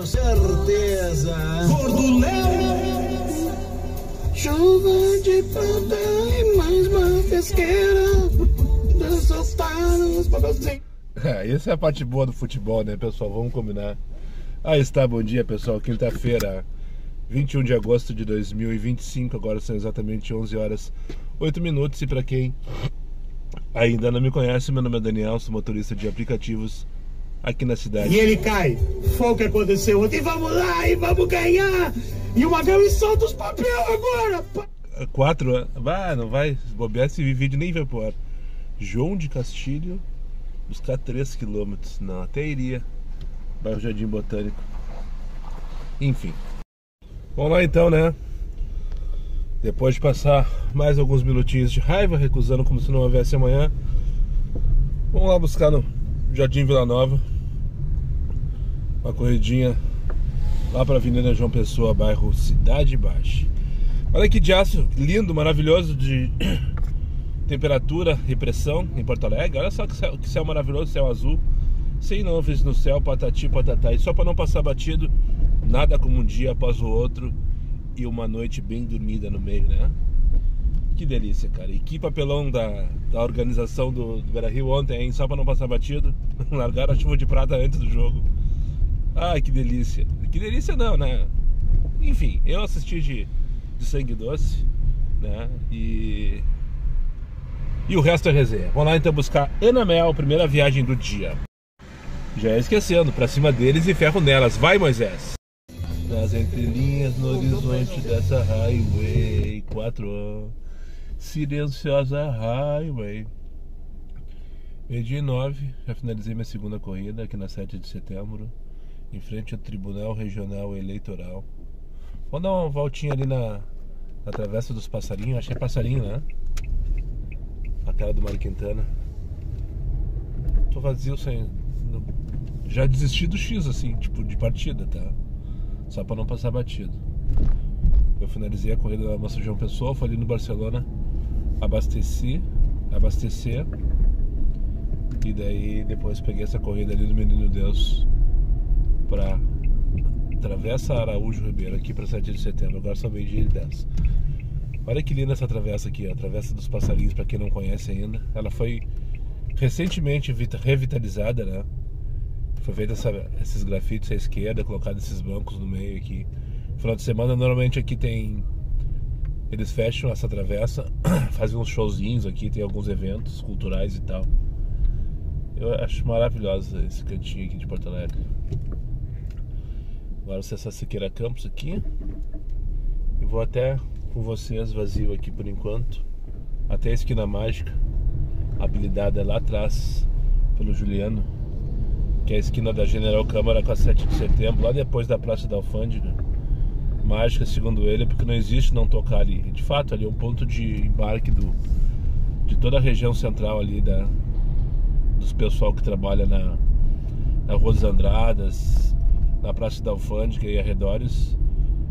Certeza. Gordo Léo. Chuva de prata e mais uma pesqueira. Soltaram os papelzinhos. Essa é a parte boa do futebol, né, pessoal? Vamos combinar. Aí está, bom dia, pessoal. Quinta-feira, 21 de agosto de 2025. Agora são exatamente 11 horas 8 minutos. E para quem ainda não me conhece, meu nome é Daniel, sou motorista de aplicativos aqui na cidade. E ele cai. Foi o que aconteceu ontem. Vamos lá e vamos ganhar. E o Magal solta os papéis agora. 4, não vai bobear esse vídeo, nem vai pro ar. João de Castilho, buscar 3 km. Não, até iria. Bairro Jardim Botânico. Enfim. Vamos lá então, né? Depois de passar mais alguns minutinhos de raiva, recusando como se não houvesse amanhã, vamos lá buscar no Jardim Vila Nova uma corridinha lá para a Avenida João Pessoa, bairro Cidade Baixa. Olha que diaço lindo, maravilhoso de temperatura e pressão em Porto Alegre. Olha só que céu maravilhoso, céu azul, sem nuvens no céu, patati patatá. E só para não passar batido, nada como um dia após o outro e uma noite bem dormida no meio, né? Que delícia, cara. E que papelão da organização do Beira-Rio ontem, hein? Só para não passar batido, largaram a chuva de prata antes do jogo. Ai, que delícia. Que delícia não, né? Enfim, eu assisti de sangue doce, né? E o resto é resenha. Vamos lá então buscar Ana Mel, primeira viagem do dia. Já esquecendo, pra cima deles e ferro nelas. Vai, Moisés! Nas entrelinhas no horizonte dessa highway 4, silenciosa highway. Meio-dia e 9, já finalizei minha segunda corrida aqui na 7 de setembro, em frente ao Tribunal Regional Eleitoral. Vamos dar uma voltinha ali na Travessa dos Passarinhos. Acho que é passarinho, né? Aquela do Mário Quintana. Tô vazio sem... Já desisti do X, assim, tipo, de partida, tá? Só pra não passar batido. Eu finalizei a corrida da Moça João Pessoa, fui ali no Barcelona abastecer. E daí depois peguei essa corrida ali do Menino Deus pra Travessa Araújo Ribeiro, aqui pra 7 de setembro. Agora são meio-dia e 10. Olha que linda essa travessa aqui, ó, a Travessa dos Passarinhos, pra quem não conhece ainda. Ela foi recentemente revitalizada, né? Foi feita esses grafites à esquerda, colocado esses bancos no meio aqui. Final de semana, normalmente aqui tem... Eles fecham essa travessa, fazem uns showzinhos aqui, tem alguns eventos culturais e tal. Eu acho maravilhoso esse cantinho aqui de Porto Alegre. Agora você acessa Siqueira Campos aqui. E vou até com vocês vazio aqui por enquanto, até a Esquina Mágica, habilitada lá atrás pelo Juliano, que é a esquina da General Câmara com a 7 de setembro, lá depois da Praça da Alfândega. Mágica, segundo ele, porque não existe não tocar ali. E de fato, ali é um ponto de embarque de toda a região central ali, dos pessoal que trabalha na Rua dos Andradas, na Praça da Alfândega e arredores,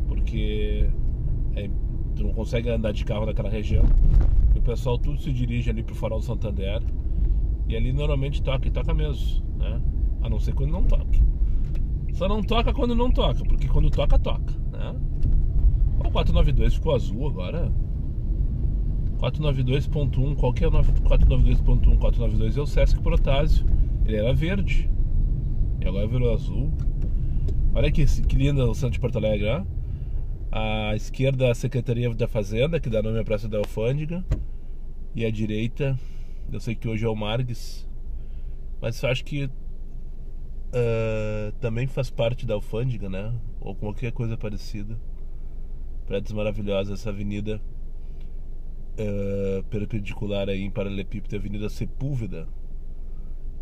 porque tu não consegue andar de carro naquela região. E o pessoal tudo se dirige ali pro Farol do Santander. E ali normalmente toca, e toca mesmo, né? A não ser quando não toca. Só não toca quando não toca, porque quando toca, toca, né? O 492 ficou azul agora. 492.1, qual que é o 492.1? 492 é o Sesc Protásio. Ele era verde e agora virou azul. Olha que linda o centro de Porto Alegre, ó. À esquerda a Secretaria da Fazenda, que dá nome à Praça da Alfândega. E à direita, eu sei que hoje é o Margues, mas eu acho que também faz parte da Alfândega, né? Ou qualquer coisa parecida. Prédios maravilhosos, essa avenida perpendicular aí em paralelepípedo, a Avenida Sepúlveda.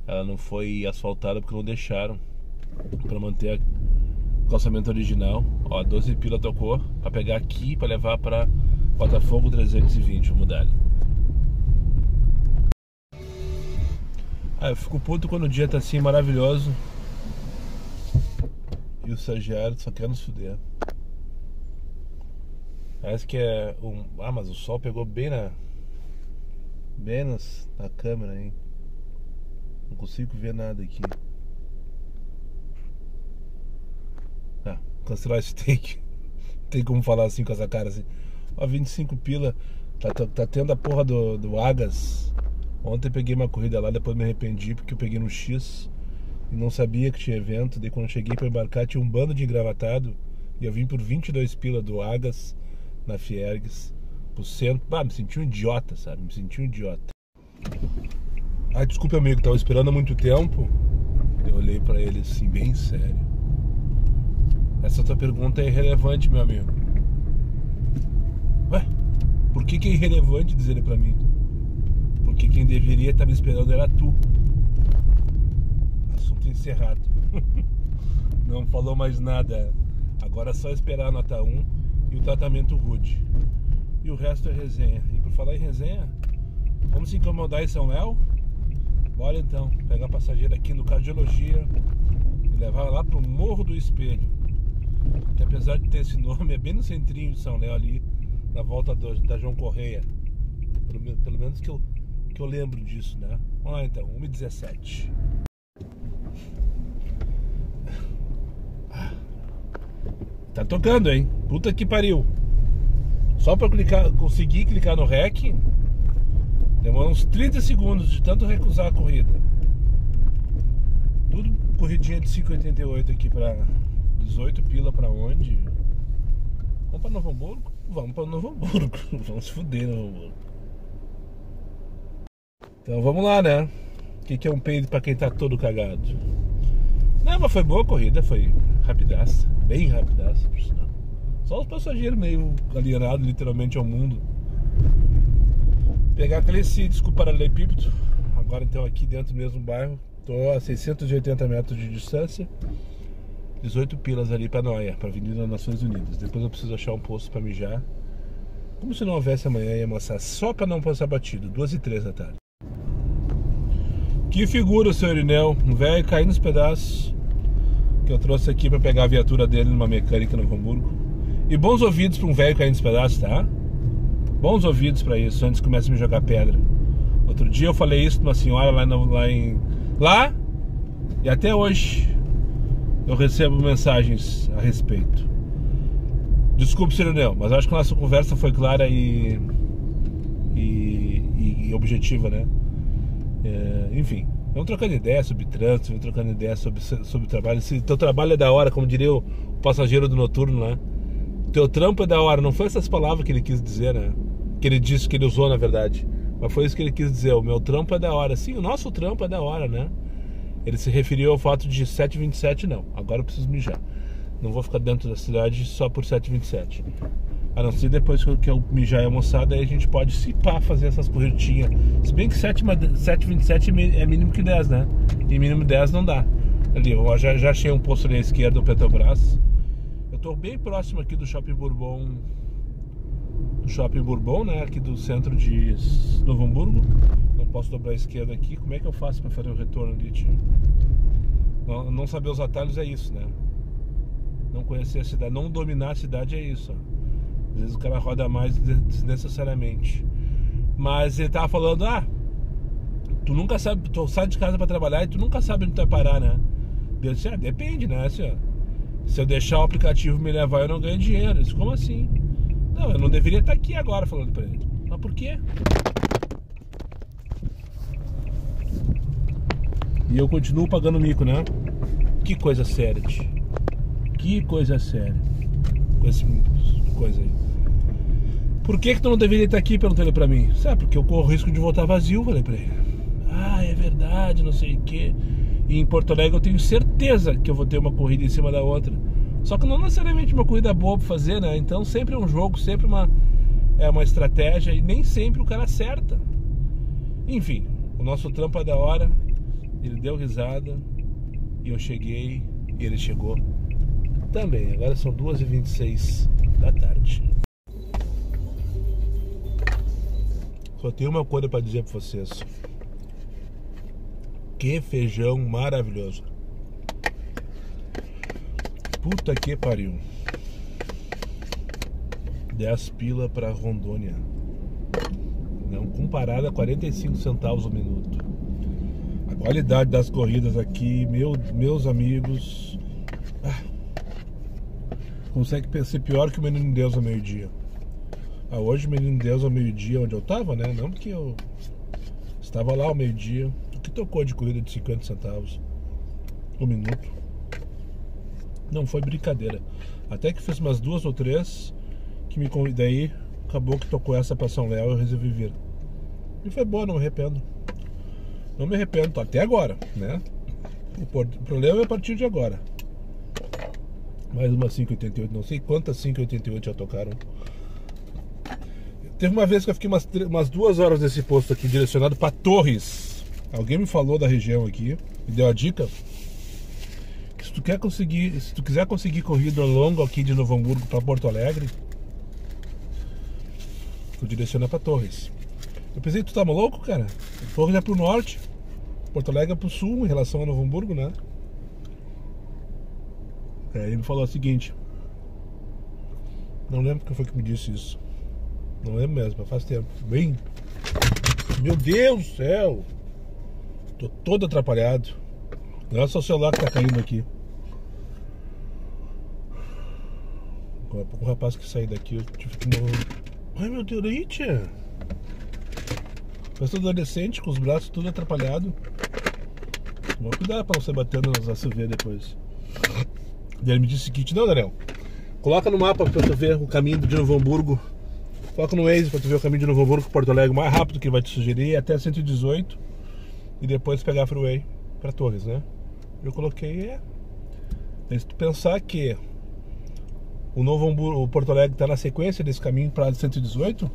Ela não foi asfaltada porque não deixaram, para manter o calçamento original. Ó, 12 pila tocou para pegar aqui, para levar para Botafogo 320. Vamos dar. Eu fico puto quando o dia tá assim maravilhoso e o estagiário só quer nos fuder. Parece que é mas o sol pegou bem na câmera, hein? Não consigo ver nada aqui. cancelar esse take. Tem como falar assim com essa cara assim. Ó, 25 pila. Tá tendo a porra do Agas. Ontem peguei uma corrida lá, depois me arrependi porque eu peguei no X e não sabia que tinha evento. Daí quando eu cheguei pra embarcar tinha um bando de engravatado e eu vim por 22 pila do Agas na Fiergues pro centro. Me senti um idiota, sabe? Me senti um idiota. Desculpa, amigo, tava esperando há muito tempo. Eu olhei pra ele assim, bem sério. Essa tua pergunta é irrelevante, meu amigo. Ué, por que é irrelevante, diz ele pra mim? Porque quem deveria estar me esperando era tu. Assunto encerrado. Não falou mais nada. Agora é só esperar a nota 1 e o tratamento rude. E o resto é resenha. E por falar em resenha, vamos se incomodar em São Léo? Bora então, pegar passageiro aqui no Cardiologia e levar lá pro Morro do Espelho. Que apesar de ter esse nome, é bem no centrinho de São Léo ali, na volta da João Correia. Pelo menos que eu lembro disso, né? Vamos lá então, 1h17. Tá tocando, hein? Puta que pariu. Só pra conseguir clicar no REC demorou uns 30 segundos de tanto recusar a corrida. Tudo corridinha de 5,88 aqui pra 18 pila pra onde? Vamos pra Novo Hamburgo? Vamos pra Novo Hamburgo. Vamos se fuder, Novo Hamburgo. Então vamos lá, né? O que é um peido pra quem tá todo cagado? Não, mas foi boa a corrida, foi rapidaça. Bem rapidaça, por sinal. Só os passageiros meio alienados literalmente ao mundo. Pegar aquele Cídisco paralelepípedo. Agora então aqui dentro do mesmo bairro. Tô a 680 metros de distância. 18 pilas ali pra Noia, pra Avenida Nações Unidas. Depois eu preciso achar um posto pra mijar. Como se não houvesse amanhã, ia amassar só pra não passar batido. 2h03 da tarde. Que figura o seu Irineu. Um velho caindo nos pedaços. Que eu trouxe aqui pra pegar a viatura dele numa mecânica no Hamburgo. E bons ouvidos pra um velho caindo nos pedaços, tá? Bons ouvidos pra isso, antes que comece a me jogar pedra. Outro dia eu falei isso pra uma senhora lá e até hoje eu recebo mensagens a respeito. Desculpe, Cirineu, mas acho que a nossa conversa foi clara e objetiva, né? Enfim, vamos trocando ideia sobre trânsito, vamos trocando ideia sobre trabalho. Se teu trabalho é da hora, como diria o passageiro do noturno, né? Teu trampo é da hora, não foi essas palavras que ele quis dizer, né? Que ele disse, que ele usou na verdade. Mas foi isso que ele quis dizer, o meu trampo é da hora. Sim, o nosso trampo é da hora, né? Ele se referiu ao fato de 7h27, não. Agora eu preciso mijar. Não vou ficar dentro da cidade só por 7h27. A não ser depois que eu mijar e almoçar, daí a gente pode se pá fazer essas corridinhas. Se bem que 7h27 é mínimo que 10, né? E mínimo 10 não dá. Ali, eu já achei um posto ali à esquerda, o Petrobras. Eu tô bem próximo aqui do Shopping Bourbon. Do Shopping Bourbon, né? Aqui do centro de Novo Hamburgo. Não posso dobrar a esquerda aqui. Como é que eu faço pra fazer o retorno ali, tio? Não saber os atalhos é isso, né? Não conhecer a cidade, não dominar a cidade é isso, ó. Às vezes o cara roda mais desnecessariamente. Mas ele tava falando, tu nunca sabe, tu sai de casa pra trabalhar e tu nunca sabe onde tu vai parar, né? Eu disse, depende, né, senhor? Se eu deixar o aplicativo me levar, eu não ganho dinheiro. Eu disse, como assim? Não, eu não deveria estar aqui agora falando pra ele. Mas por quê? E eu continuo pagando mico, né? Que coisa séria, tio. Que coisa séria. Com essa coisa aí. Por que tu não deveria estar aqui? Perguntou ele pra mim. Sabe, porque eu corro o risco de voltar vazio, falei pra ele. É verdade, não sei o quê. E em Porto Alegre eu tenho certeza que eu vou ter uma corrida em cima da outra. Só que não necessariamente uma corrida boa pra fazer, né? Então sempre é um jogo, sempre uma estratégia. E nem sempre o cara acerta. Enfim, o nosso trampo é da hora. Ele deu risada. E eu cheguei. E ele chegou também. Agora são 2h26 da tarde. Só tenho uma coisa pra dizer pra vocês. Que feijão maravilhoso. Puta que pariu. 10 pila pra Rondônia. Não, comparado a 45 centavos o minuto. A qualidade das corridas aqui, meus amigos. consegue ser pior que o Menino Deus ao meio-dia. Hoje o Menino Deus ao meio-dia, onde eu tava, né? Não porque eu estava lá ao meio-dia. O que tocou de corrida de 50 centavos o minuto? Não foi brincadeira. Até que fiz umas 2 ou 3 que me convidei. Acabou que tocou essa pra São Léo e eu resolvi vir. E foi boa, não me arrependo. Não me arrependo, até agora, né? O problema é a partir de agora. Mais uma 5,88, não sei quantas 5,88 já tocaram. Teve uma vez que eu fiquei umas 2 horas nesse posto aqui, direcionado para Torres. Alguém me falou da região aqui, me deu a dica. Que se tu quiser conseguir corrida longa aqui de Novo Hamburgo para Porto Alegre, tu direciona para Torres. Eu pensei, tu tá maluco, cara? Torres é pro norte, Porto Alegre é pro sul, em relação a Novo Hamburgo, né? Aí ele me falou o seguinte, não lembro quem foi que me disse isso. Não lembro mesmo, faz tempo. Bem, meu Deus do céu, tô todo atrapalhado. Não é só o celular que tá caindo aqui. O rapaz que saiu daqui, eu tive que morrer. Ai meu Deus, aí tia, parece adolescente com os braços tudo atrapalhado. Vou cuidar pra você bater nas ACV depois. E ele me disse o seguinte, não, Daniel, coloca no mapa pra tu ver o caminho de Novo Hamburgo. Coloca no Waze pra tu ver o caminho de Novo Hamburgo, Porto Alegre, o mais rápido que ele vai te sugerir, até 118. E depois pegar a Freeway pra Torres, né? Eu coloquei, se tu pensar que o Novo Hamburgo, o Porto Alegre tá na sequência desse caminho pra 118,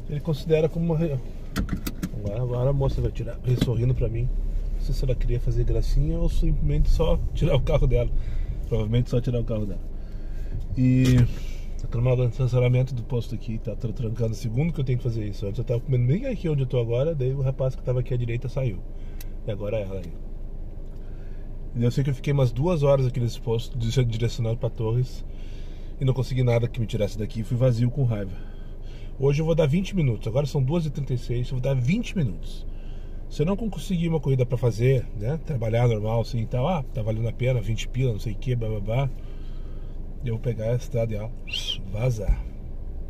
ele considera como uma... Agora a moça vai tirar, sorrindo pra mim. Não sei se ela queria fazer gracinha ou simplesmente só tirar o carro dela. Provavelmente só tirar o carro dela. E a turma do estacionamento do posto aqui tá trancando. Segundo que eu tenho que fazer isso. Antes eu tava comendo bem aqui onde eu tô agora. Daí o rapaz que tava aqui à direita saiu. E agora é ela aí. E eu sei que eu fiquei umas 2 horas aqui nesse posto, direcionado pra Torres, e não consegui nada que me tirasse daqui. Fui vazio com raiva. Hoje eu vou dar 20 minutos. Agora são 2h36. Eu vou dar 20 minutos. Se eu não conseguir uma corrida pra fazer, né, trabalhar normal assim e tal, tá valendo a pena, 20 pila, não sei o que, bababá, eu vou pegar a estrada e vazar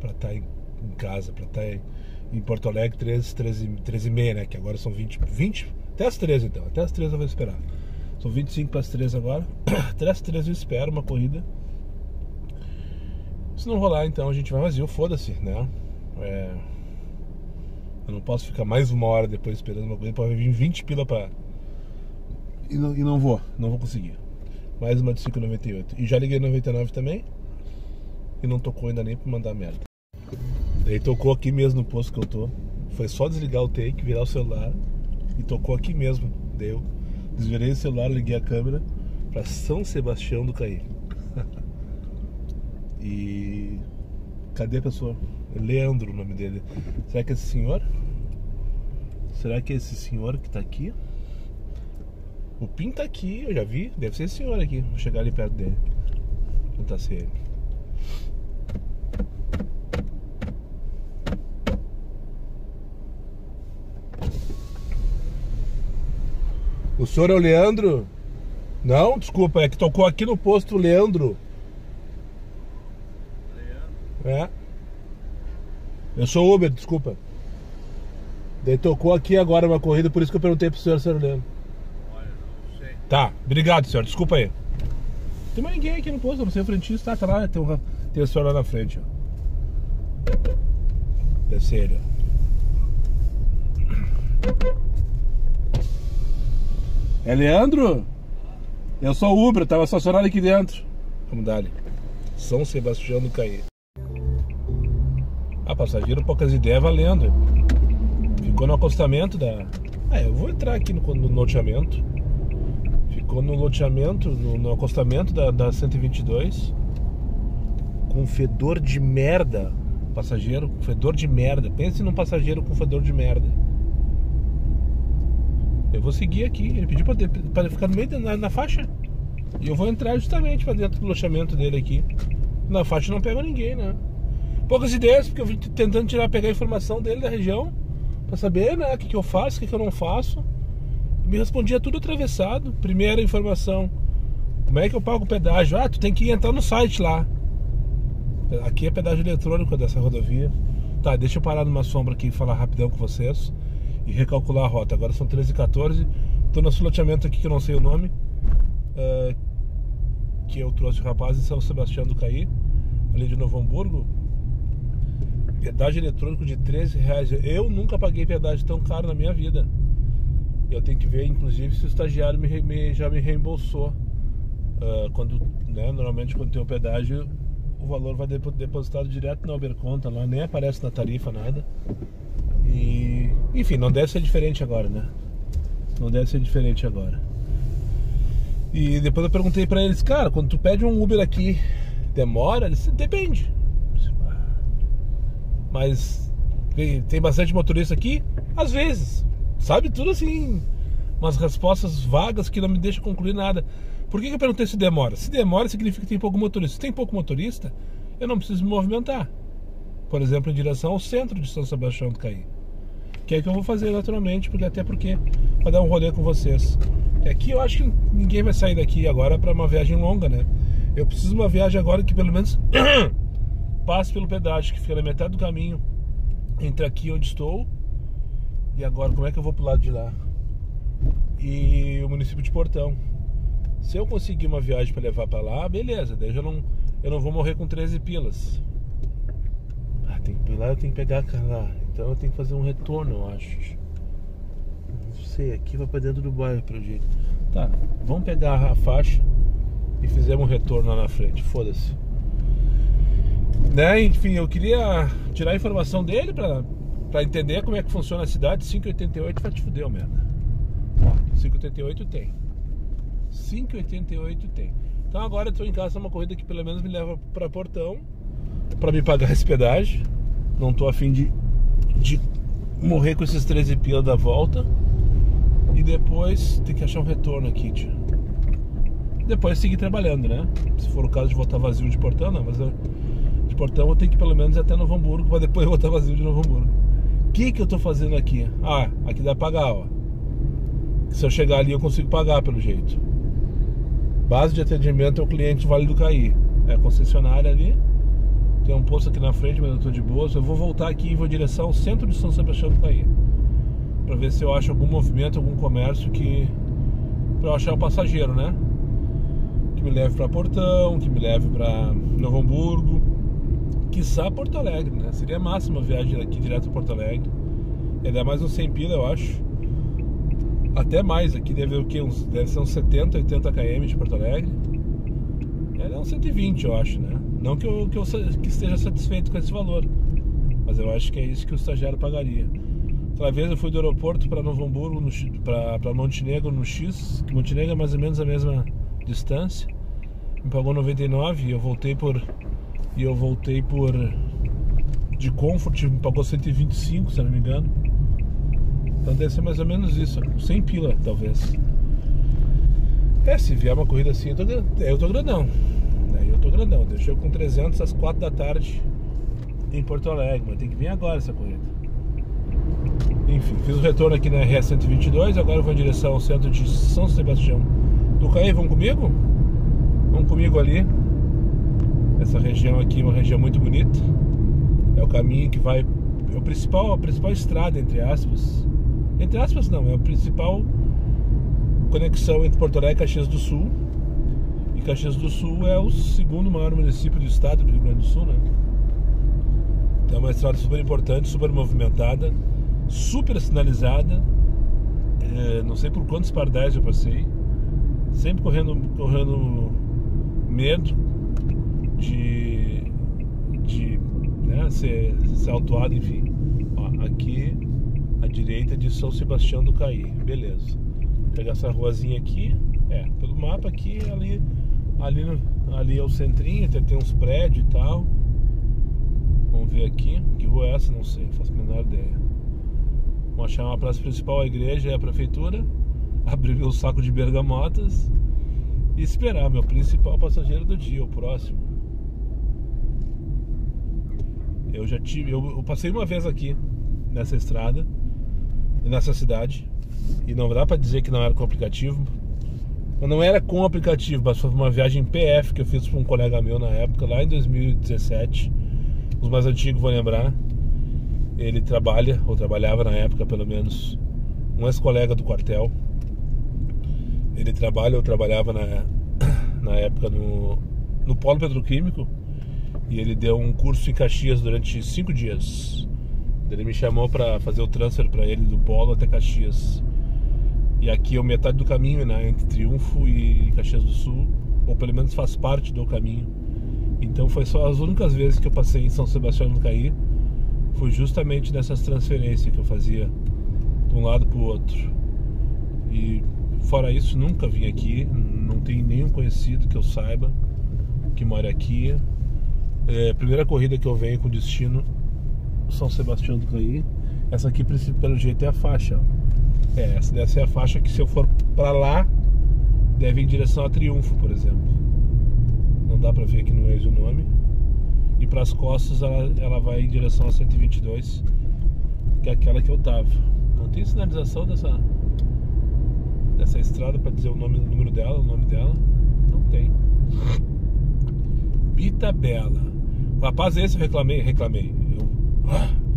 pra estar em casa, pra estar em Porto Alegre 13h30, né, que agora são 20, até as 13 então, até as 13 eu vou esperar. São 25 para as 13 agora, até as 13 eu espero uma corrida. Se não rolar, então a gente vai vazio, foda-se, né, eu não posso ficar mais 1 hora depois esperando uma corrida para vir 20 pila pra... E não vou conseguir. Mais uma de 5,98. E já liguei 99 também. E não tocou ainda nem pra mandar merda. Daí tocou aqui mesmo no posto que eu tô. Foi só desligar o take, virar o celular. E tocou aqui mesmo. Daí eu desvirei o celular, liguei a câmera pra São Sebastião do Caí. E... cadê a pessoa? Leandro o nome dele. Será que é esse senhor? Será que é esse senhor que tá aqui? O PIN tá aqui, eu já vi. Deve ser esse senhor aqui. Vou chegar ali perto dele. Vou tentar ser ele. O senhor é o Leandro? Não, desculpa, é que tocou aqui no posto o Leandro. É. Eu sou Uber, desculpa. Daí tocou aqui agora uma corrida, por isso que eu perguntei pro senhor, Leandro. Olha, não sei. Tá, obrigado, senhor, desculpa aí. Tem mais ninguém aqui no posto, não sei o frentista, tá lá, tem o senhor lá na frente, ó. Deve ser ele, ó. É Leandro? Eu sou o Uber, tava estacionado aqui dentro. Vamos dar ali. São Sebastião do Caí. Passageiro, poucas ideias, valendo. Ficou no acostamento da... eu vou entrar aqui no loteamento. Ficou no loteamento, no acostamento da 122. Com fedor de merda. Passageiro com fedor de merda. Pense num passageiro com fedor de merda. Eu vou seguir aqui. Ele pediu pra ficar no meio na faixa. E eu vou entrar justamente pra dentro do loteamento dele aqui. Na faixa não pega ninguém, né? Poucas ideias, porque eu vim tentando pegar a informação dele da região pra saber, né, o que eu faço, o que eu não faço. Me respondia tudo atravessado. Primeira informação: como é que eu pago o pedágio? Tu tem que entrar no site lá. Aqui é pedágio eletrônico dessa rodovia. Tá, deixa eu parar numa sombra aqui e falar rapidão com vocês e recalcular a rota. Agora são 13h14. Tô no loteamento aqui que eu não sei o nome, que eu trouxe o rapaz em São Sebastião do Caí, ali de Novo Hamburgo. Pedágio eletrônico de R$13. Eu nunca paguei pedágio tão caro na minha vida. Eu tenho que ver, inclusive, se o estagiário já me reembolsou. Normalmente quando tem o pedágio, o valor vai depositado direto na Uberconta lá, nem aparece na tarifa, nada. E, enfim, não deve ser diferente agora, né? Não deve ser diferente agora. E depois eu perguntei pra eles, cara, quando tu pede um Uber aqui, demora? Eles disseram, depende. Mas tem bastante motorista aqui? Às vezes. Sabe, tudo assim, umas respostas vagas que não me deixam concluir nada. Por que eu perguntei se demora? Se demora significa que tem pouco motorista. Se tem pouco motorista, eu não preciso me movimentar. Por exemplo, em direção ao centro de São Sebastião do Caí, que é o que eu vou fazer naturalmente, até porque vai dar um rolê com vocês. E aqui eu acho que ninguém vai sair daqui agora para uma viagem longa, né? Eu preciso de uma viagem agora que pelo menos passe pelo pedágio, que fica na metade do caminho entre aqui onde estou e agora como é que eu vou pro lado de lá e o município de Portão. Se eu conseguir uma viagem para levar para lá, beleza, daí eu não vou morrer com 13 pilas. Tem que ir lá, eu tenho que pegar lá, então eu tenho que fazer um retorno, eu acho. Não sei, aqui vai para dentro do bairro pelo jeito. Tá, vamos pegar a faixa e fizemos um retorno lá na frente, foda-se. Né? Enfim, eu queria tirar a informação dele pra entender como é que funciona a cidade. 5,88 vai te fuder, merda. 5,88 tem. 5,88 tem. Então agora eu tô em casa numa corrida que pelo menos me leva pra Portão, pra me pagar esse pedágio. Não tô afim de morrer com esses 13 pila da volta. E depois tem que achar um retorno aqui, tio. Depois seguir trabalhando, né? Se for o caso de voltar vazio de Portão, não, mas de Portão eu tenho que pelo menos ir até Novo Hamburgo pra depois voltar vazio de Novo Hamburgo. O que eu tô fazendo aqui? Ah, aqui dá pra pagar, ó. Se eu chegar ali eu consigo pagar pelo jeito. Base de atendimento ao cliente Vale do Caí. É a concessionária ali. Tem um posto aqui na frente, mas eu tô de boa. Eu vou voltar aqui e vou em direção ao centro de São Sebastião do Caí, pra ver se eu acho algum movimento, algum comércio pra eu achar o passageiro, né? Que me leve pra Portão, que me leve pra Novo Hamburgo, quiçá Porto Alegre, né? Seria máxima a viagem aqui direto a Porto Alegre. Ia dar mais uns 100 pila, eu acho. Até mais, aqui deve ser o quê? Deve ser uns 70, 80 km de Porto Alegre. É uns 120, eu acho, né? Não que eu esteja satisfeito com esse valor, mas eu acho que é isso que o estagiário pagaria. Outra vez eu fui do aeroporto para Novo Hamburgo, para Montenegro no X, que Montenegro é mais ou menos a mesma distância. Me pagou 99 e eu voltei por de Comfort, me pagou 125, se não me engano. Então deve ser mais ou menos isso, 100 pila talvez. Se vier uma corrida assim, eu tô grandão. Daí eu tô grandão. Deixei eu com 300 às 4 da tarde em Porto Alegre, mas tem que vir agora essa corrida. Enfim, fiz o retorno aqui na RS 122. Agora eu vou em direção ao centro de São Sebastião do Caí. Vão comigo? Vão comigo ali. Essa região aqui é uma região muito bonita. É o caminho que vai... É a principal estrada, entre aspas. Entre aspas não, é a principal conexão entre Porto Alegre e Caxias do Sul. E Caxias do Sul é o segundo maior município do estado do Rio Grande do Sul, né? Então é uma estrada super importante, super movimentada, super sinalizada. Não sei por quantos pardais eu passei. Sempre correndo medo de né, ser autuado, enfim. Ó, aqui à direita de São Sebastião do Caí, beleza. Vou pegar essa ruazinha aqui, pelo mapa aqui, ali é o centrinho, tem uns prédios e tal. Vamos ver aqui, que rua é essa? Não sei, não faço a menor ideia. Vamos achar uma praça principal, a igreja e a prefeitura. Abrir meu saco de bergamotas e esperar meu principal passageiro do dia, o próximo. Eu passei uma vez aqui nessa estrada, nessa cidade, e não dá pra dizer que não era com aplicativo. Mas não era com o aplicativo, mas foi uma viagem PF que eu fiz com um colega meu na época, lá em 2017. Os mais antigos vão lembrar. Ele trabalha, ou trabalhava na época pelo menos, um ex-colega do quartel. Ele trabalha ou trabalhava na época no polo petroquímico. E ele deu um curso em Caxias durante 5 dias. Ele me chamou para fazer o transfer para ele do polo até Caxias. E aqui é metade do caminho, né, entre Triunfo e Caxias do Sul, ou pelo menos faz parte do caminho. Então foi só as únicas vezes que eu passei em São Sebastião do Caí, foi justamente nessas transferências que eu fazia de um lado para o outro. E fora isso, nunca vim aqui, não tem nenhum conhecido que eu saiba que mora aqui. Primeira corrida que eu venho com destino São Sebastião do Caí. Essa aqui, pelo jeito, é a faixa, ó. Essa deve ser a faixa que, se eu for pra lá, deve ir em direção a Triunfo, por exemplo. Não dá pra ver aqui no Waze o nome. E pras costas ela vai em direção a 122, que é aquela que eu tava. Não tem sinalização dessa estrada pra dizer o número dela, o nome dela. Não tem. Bitabela. O rapaz, esse eu reclamei. Eu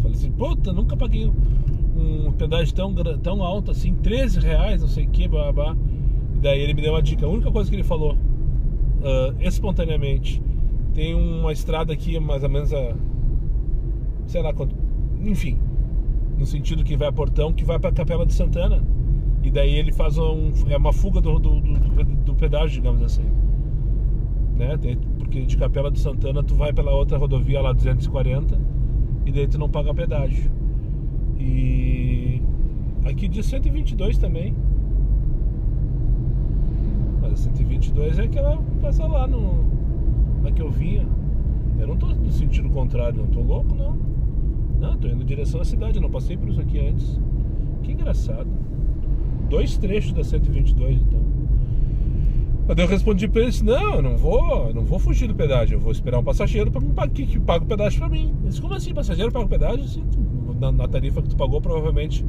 falei assim, puta, nunca paguei um pedágio tão alto assim, R$13, não sei o que, babá. E daí ele me deu uma dica. A única coisa que ele falou, espontaneamente, tem uma estrada aqui mais ou menos sei lá quanto, enfim, no sentido que vai a Portão, que vai pra Capela de Santana. E daí ele faz uma fuga do pedágio, digamos assim, né? Porque de Capela de Santana tu vai pela outra rodovia lá 240 e daí tu não paga pedágio. E aqui diz 122 também. Mas a 122 é aquela passa lá na que eu vinha. Eu não tô no sentido contrário, não tô louco, não. Não, tô indo em direção à cidade, eu não passei por isso aqui antes. Que engraçado. 2 trechos da 122, então. Mas eu respondi pra ele, não, eu não vou fugir do pedágio, eu vou esperar um passageiro que pague o pedágio pra mim. Eu disse, como assim, passageiro paga o pedágio? Sim, na tarifa que tu pagou, provavelmente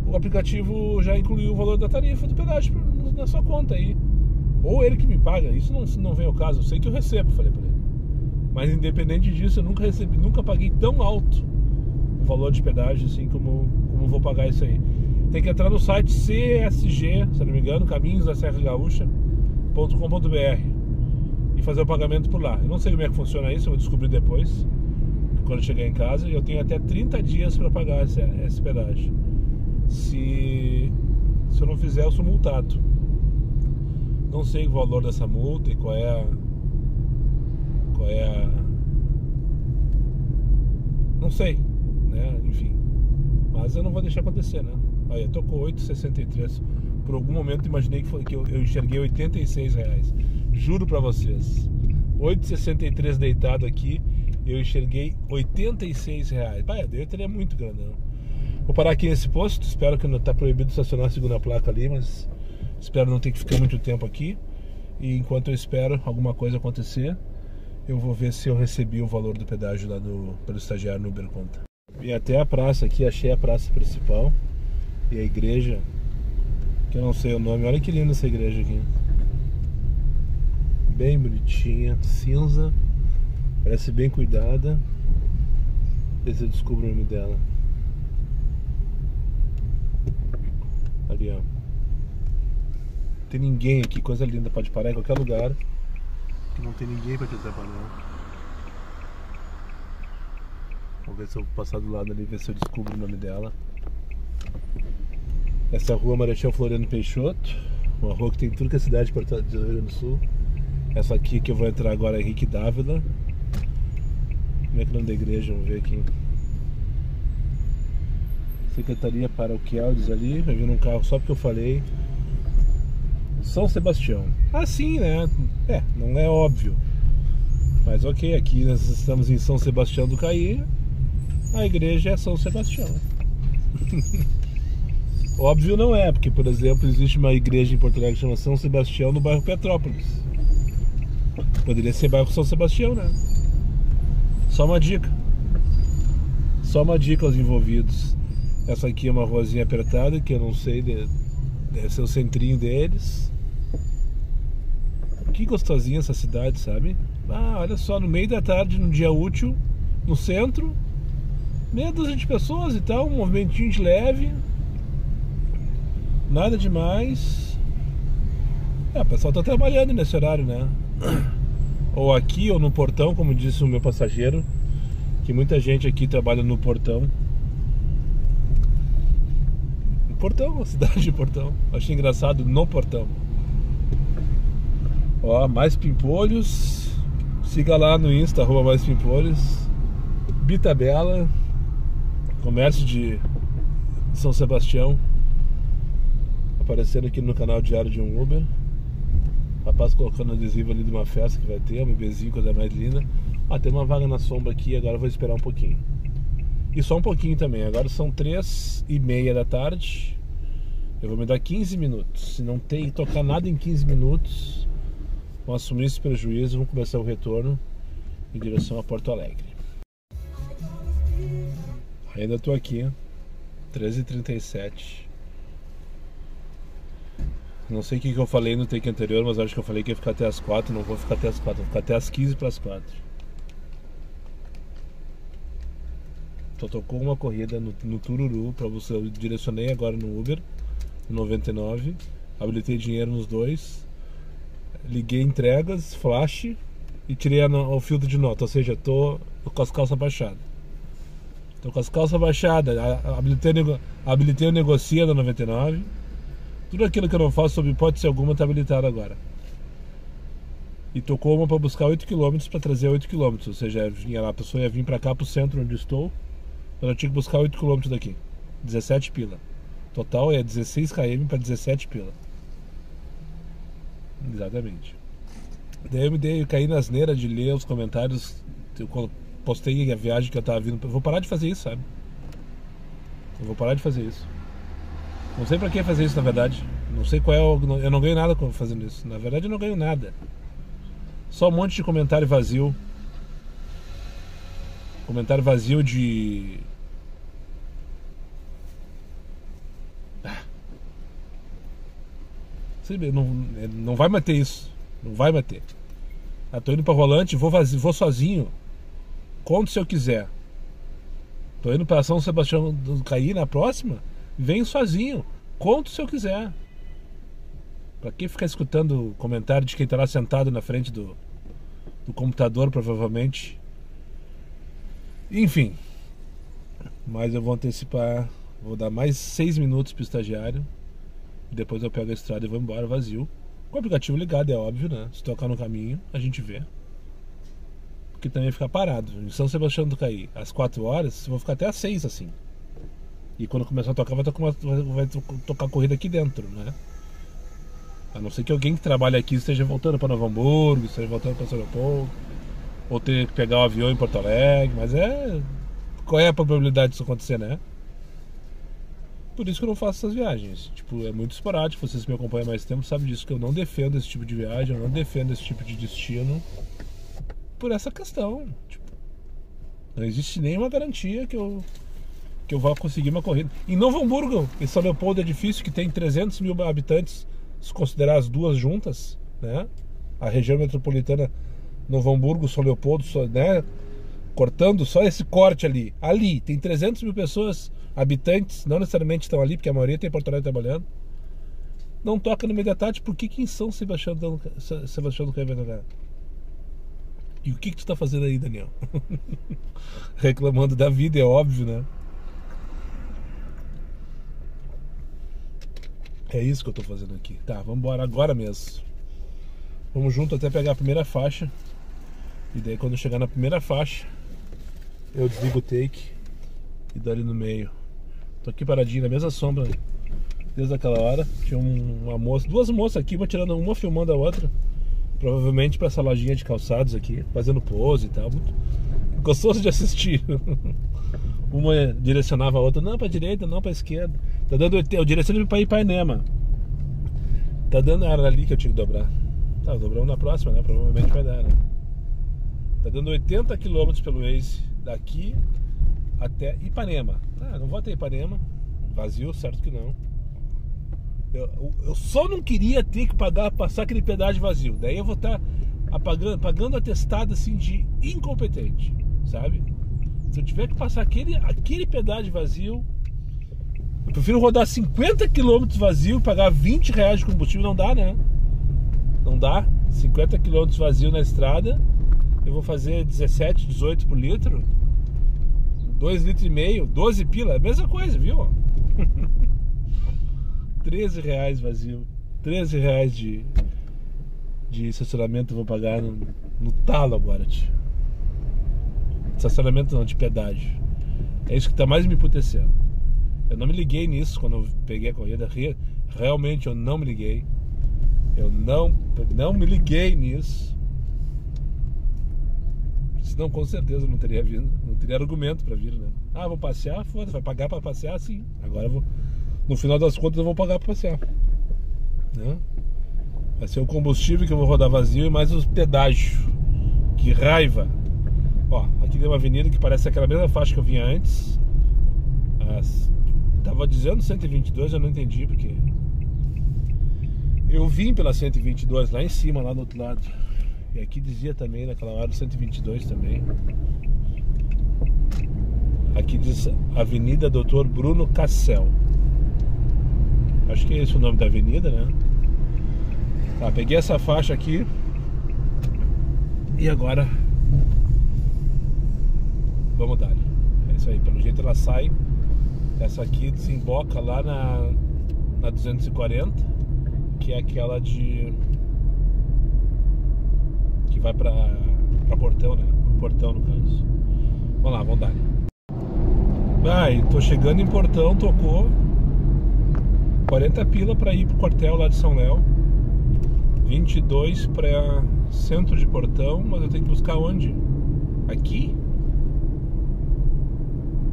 o aplicativo já incluiu o valor da tarifa do pedágio na sua conta aí. Ou ele que me paga, isso não vem ao caso, eu sei que eu recebo, falei pra ele. Mas independente disso, eu nunca paguei tão alto o valor de pedágio assim como vou pagar isso aí. Tem que entrar no site CSG, se não me engano, Caminhos da Serra Gaúcha.com.br e fazer o pagamento por lá. Eu não sei como é que funciona isso, eu vou descobrir depois, quando eu chegar em casa. E eu tenho até 30 dias para pagar esse pedágio. Se eu não fizer, eu sou multado. Não sei o valor dessa multa e qual é a... Não sei, né? Enfim. Mas eu não vou deixar acontecer, né? Aí, tocou 8,63. Por algum momento imaginei que eu enxerguei R$86. Juro pra vocês. 8,63 deitado aqui, eu enxerguei R$86. Bah, eu teria muito grandão. Vou parar aqui nesse posto. Espero que não tá proibido estacionar a segunda placa ali, mas espero não ter que ficar muito tempo aqui. E enquanto eu espero alguma coisa acontecer, eu vou ver se eu recebi o valor do pedágio lá pelo estagiário no Uber Conta. Vim até a praça aqui, achei a praça principal e a igreja, que eu não sei o nome. Olha que linda essa igreja aqui, bem bonitinha, cinza, parece bem cuidada. Ver se eu descubro o nome dela. Ali, ó. Tem ninguém aqui, coisa linda, pode parar em qualquer lugar que não tem ninguém pra te atrapalhar. Vou ver se eu vou passar do lado ali, ver se eu descubro o nome dela. Essa é a rua Marechal Floriano Peixoto, uma rua que tem tudo que é cidade do Rio Grande do Sul. Essa aqui que eu vou entrar agora é Henrique Dávila. Como é que é o nome da igreja? Vamos ver aqui. Secretaria Paroquial, diz ali. Vai vir um carro só porque eu falei. São Sebastião. Ah, sim, né? Não é óbvio. Mas ok, aqui nós estamos em São Sebastião do Caí. A igreja é São Sebastião. Óbvio não é, porque, por exemplo, existe uma igreja em Porto Alegre que chama São Sebastião no bairro Petrópolis. Poderia ser bairro São Sebastião, né? Só uma dica. Só uma dica aos envolvidos. Essa aqui é uma ruazinha apertada, que eu não sei, deve ser o centrinho deles. Que gostosinha essa cidade, sabe? Ah, olha só, no meio da tarde, num dia útil, no centro, meia dúzia de pessoas e tal, um movimentinho de leve, nada demais. O pessoal tá trabalhando nesse horário, né? Ou aqui ou no portão, como disse o meu passageiro, que muita gente aqui trabalha no portão. No portão, a cidade de Portão. Achei engraçado, no portão. Ó, mais pimpolhos. Siga lá no Insta, @maispimpolhos. Bitabela, comércio de São Sebastião, aparecendo aqui no canal Diário de um Uber. Rapaz colocando adesivo ali de uma festa que vai ter, um bebezinho, coisa mais linda. Tem uma vaga na sombra aqui, agora eu vou esperar um pouquinho. E só um pouquinho também, agora são 3:30 da tarde. Eu vou me dar 15 minutos. Se não tem que tocar nada em 15 minutos, vou assumir esse prejuízo e vamos começar o retorno em direção a Porto Alegre. Ainda estou aqui, 13h37. Não sei o que eu falei no take anterior, mas acho que eu falei que ia ficar até as 4. Não vou ficar até as 4, vou ficar até as 15:45. Só tocou uma corrida no Tururu para você. Eu direcionei agora no Uber, no 99. Habilitei dinheiro nos dois. Liguei entregas, flash e tirei o filtro de nota. Ou seja, tô com as calças baixadas. Tô com as calças baixadas. Habilitei o negocia da 99. Tudo aquilo que eu não faço sob hipótese alguma está habilitado agora. E tocou uma para buscar 8 km para trazer 8 km. Ou seja, a pessoa ia vir para cá, para o centro onde estou. Mas eu tinha que buscar 8 km daqui. 17 pila. Total é 16 km para 17 pila. Exatamente. Daí eu caí na asneira de ler os comentários. Eu postei a viagem que eu tava vindo. Eu vou parar de fazer isso, sabe? Eu vou parar de fazer isso. Não sei pra que fazer isso, na verdade. Não sei qual é eu não ganho nada fazendo isso. Na verdade eu não ganho nada. Só um monte de comentário vazio. Comentário vazio de... Não vai bater isso. Não vai bater. Tô indo pra Rolante, vou sozinho. Conto se eu quiser. Tô indo pra São Sebastião do Caí na próxima. Venho sozinho. Conto se eu quiser. Pra que ficar escutando comentário de quem tá lá sentado na frente do computador, provavelmente. Enfim. Mas eu vou antecipar. Vou dar mais 6 minutos pro estagiário. Depois eu pego a estrada e vou embora vazio. Com o aplicativo ligado, é óbvio, né? Se tocar no caminho, a gente vê. Porque também ficar parado. Em São Sebastião do Caí, às 4 horas, eu vou ficar até às 6 assim. E quando começar a tocar, vai tocar a corrida aqui dentro, né? A não ser que alguém que trabalha aqui esteja voltando para Novo Hamburgo, esteja voltando para São Leopoldo, ou ter que pegar o avião em Porto Alegre. Mas qual é a probabilidade disso acontecer, né? Por isso que eu não faço essas viagens. Tipo, é muito esporádico. Vocês que me acompanham há mais tempo sabem disso, que eu não defendo esse tipo de viagem, eu não defendo esse tipo de destino por essa questão. Tipo, não existe nenhuma garantia que eu vá conseguir uma corrida. Em Novo Hamburgo, em São Leopoldo é difícil, que tem 300 mil habitantes, se considerar as duas juntas, né? A região metropolitana Novo Hamburgo, São Leopoldo, né? Cortando só esse corte ali. Ali tem 300 mil pessoas, habitantes, não necessariamente estão ali, porque a maioria tem Porto Alegre trabalhando. Não toca no meio da tarde, por que em São Sebastião do Caí vai tocar? E o que tu tá fazendo aí, Daniel? Reclamando da vida, é óbvio, né? É isso que eu tô fazendo aqui. Tá, vamos embora agora mesmo. Vamos junto até pegar a primeira faixa. E daí quando chegar na primeira faixa, eu desligo o take e dou ali no meio. Tô aqui paradinho na mesma sombra desde aquela hora. Tinha uma moça, duas moças aqui, uma filmando a outra. Provavelmente pra essa lojinha de calçados aqui, fazendo pose e tal. Muito gostoso de assistir. Uma direcionava a outra, não pra direita, não pra esquerda. Tá dando, eu direcionei pra ir pra Enema. Tá dando, era ali que eu tinha que dobrar. Tá, dobramos na próxima, né? Provavelmente vai dar, né? Tá dando 80 km pelo Waze daqui até Ipanema. Não vou até Ipanema. Vazio, certo que não. Eu só não queria ter que passar aquele pedágio vazio. Daí eu vou estar pagando atestado assim de incompetente, sabe? Se eu tiver que passar aquele pedágio vazio, eu prefiro rodar 50 km vazio e pagar 20 reais de combustível. Não dá, né? Não dá. 50 km vazio na estrada, eu vou fazer 17, 18 por litro, 2,5 litros, 12 pila, é a mesma coisa, viu? 13 reais vazio, 13 reais de estacionamento eu vou pagar no talo agora, tio. Estacionamento não, de pedágio. É isso que tá mais me emputecendo. Eu não me liguei nisso quando eu peguei a corrida. Realmente eu não me liguei. Eu não me liguei nisso. Senão com certeza eu não teria vindo. Não teria argumento pra vir, né? Ah, vou passear? Foda-se, vai pagar pra passear? Sim. Agora eu vou. No final das contas eu vou pagar pra passear, né? Vai ser o combustível que eu vou rodar vazio e mais os pedágios. Que raiva. Ó, aqui tem uma avenida que parece aquela mesma faixa que eu vinha antes. Tava dizendo 122, eu não entendi porque eu vim pela 122 lá em cima, lá do outro lado. E aqui dizia também naquela hora 122 também. Aqui diz Avenida Dr. Bruno Cassel. Acho que é esse o nome da avenida, né? Tá, peguei essa faixa aqui. E agora vamos dar. É isso aí, pelo jeito ela sai. Essa aqui desemboca lá na 240, que é aquela que vai pra Portão, né? Pro Portão, no caso. Vamos lá, vamos dar. E tô chegando em Portão, tocou 40 pila pra ir pro quartel lá de São Léo, 22 pra centro de Portão, mas eu tenho que buscar onde? Aqui?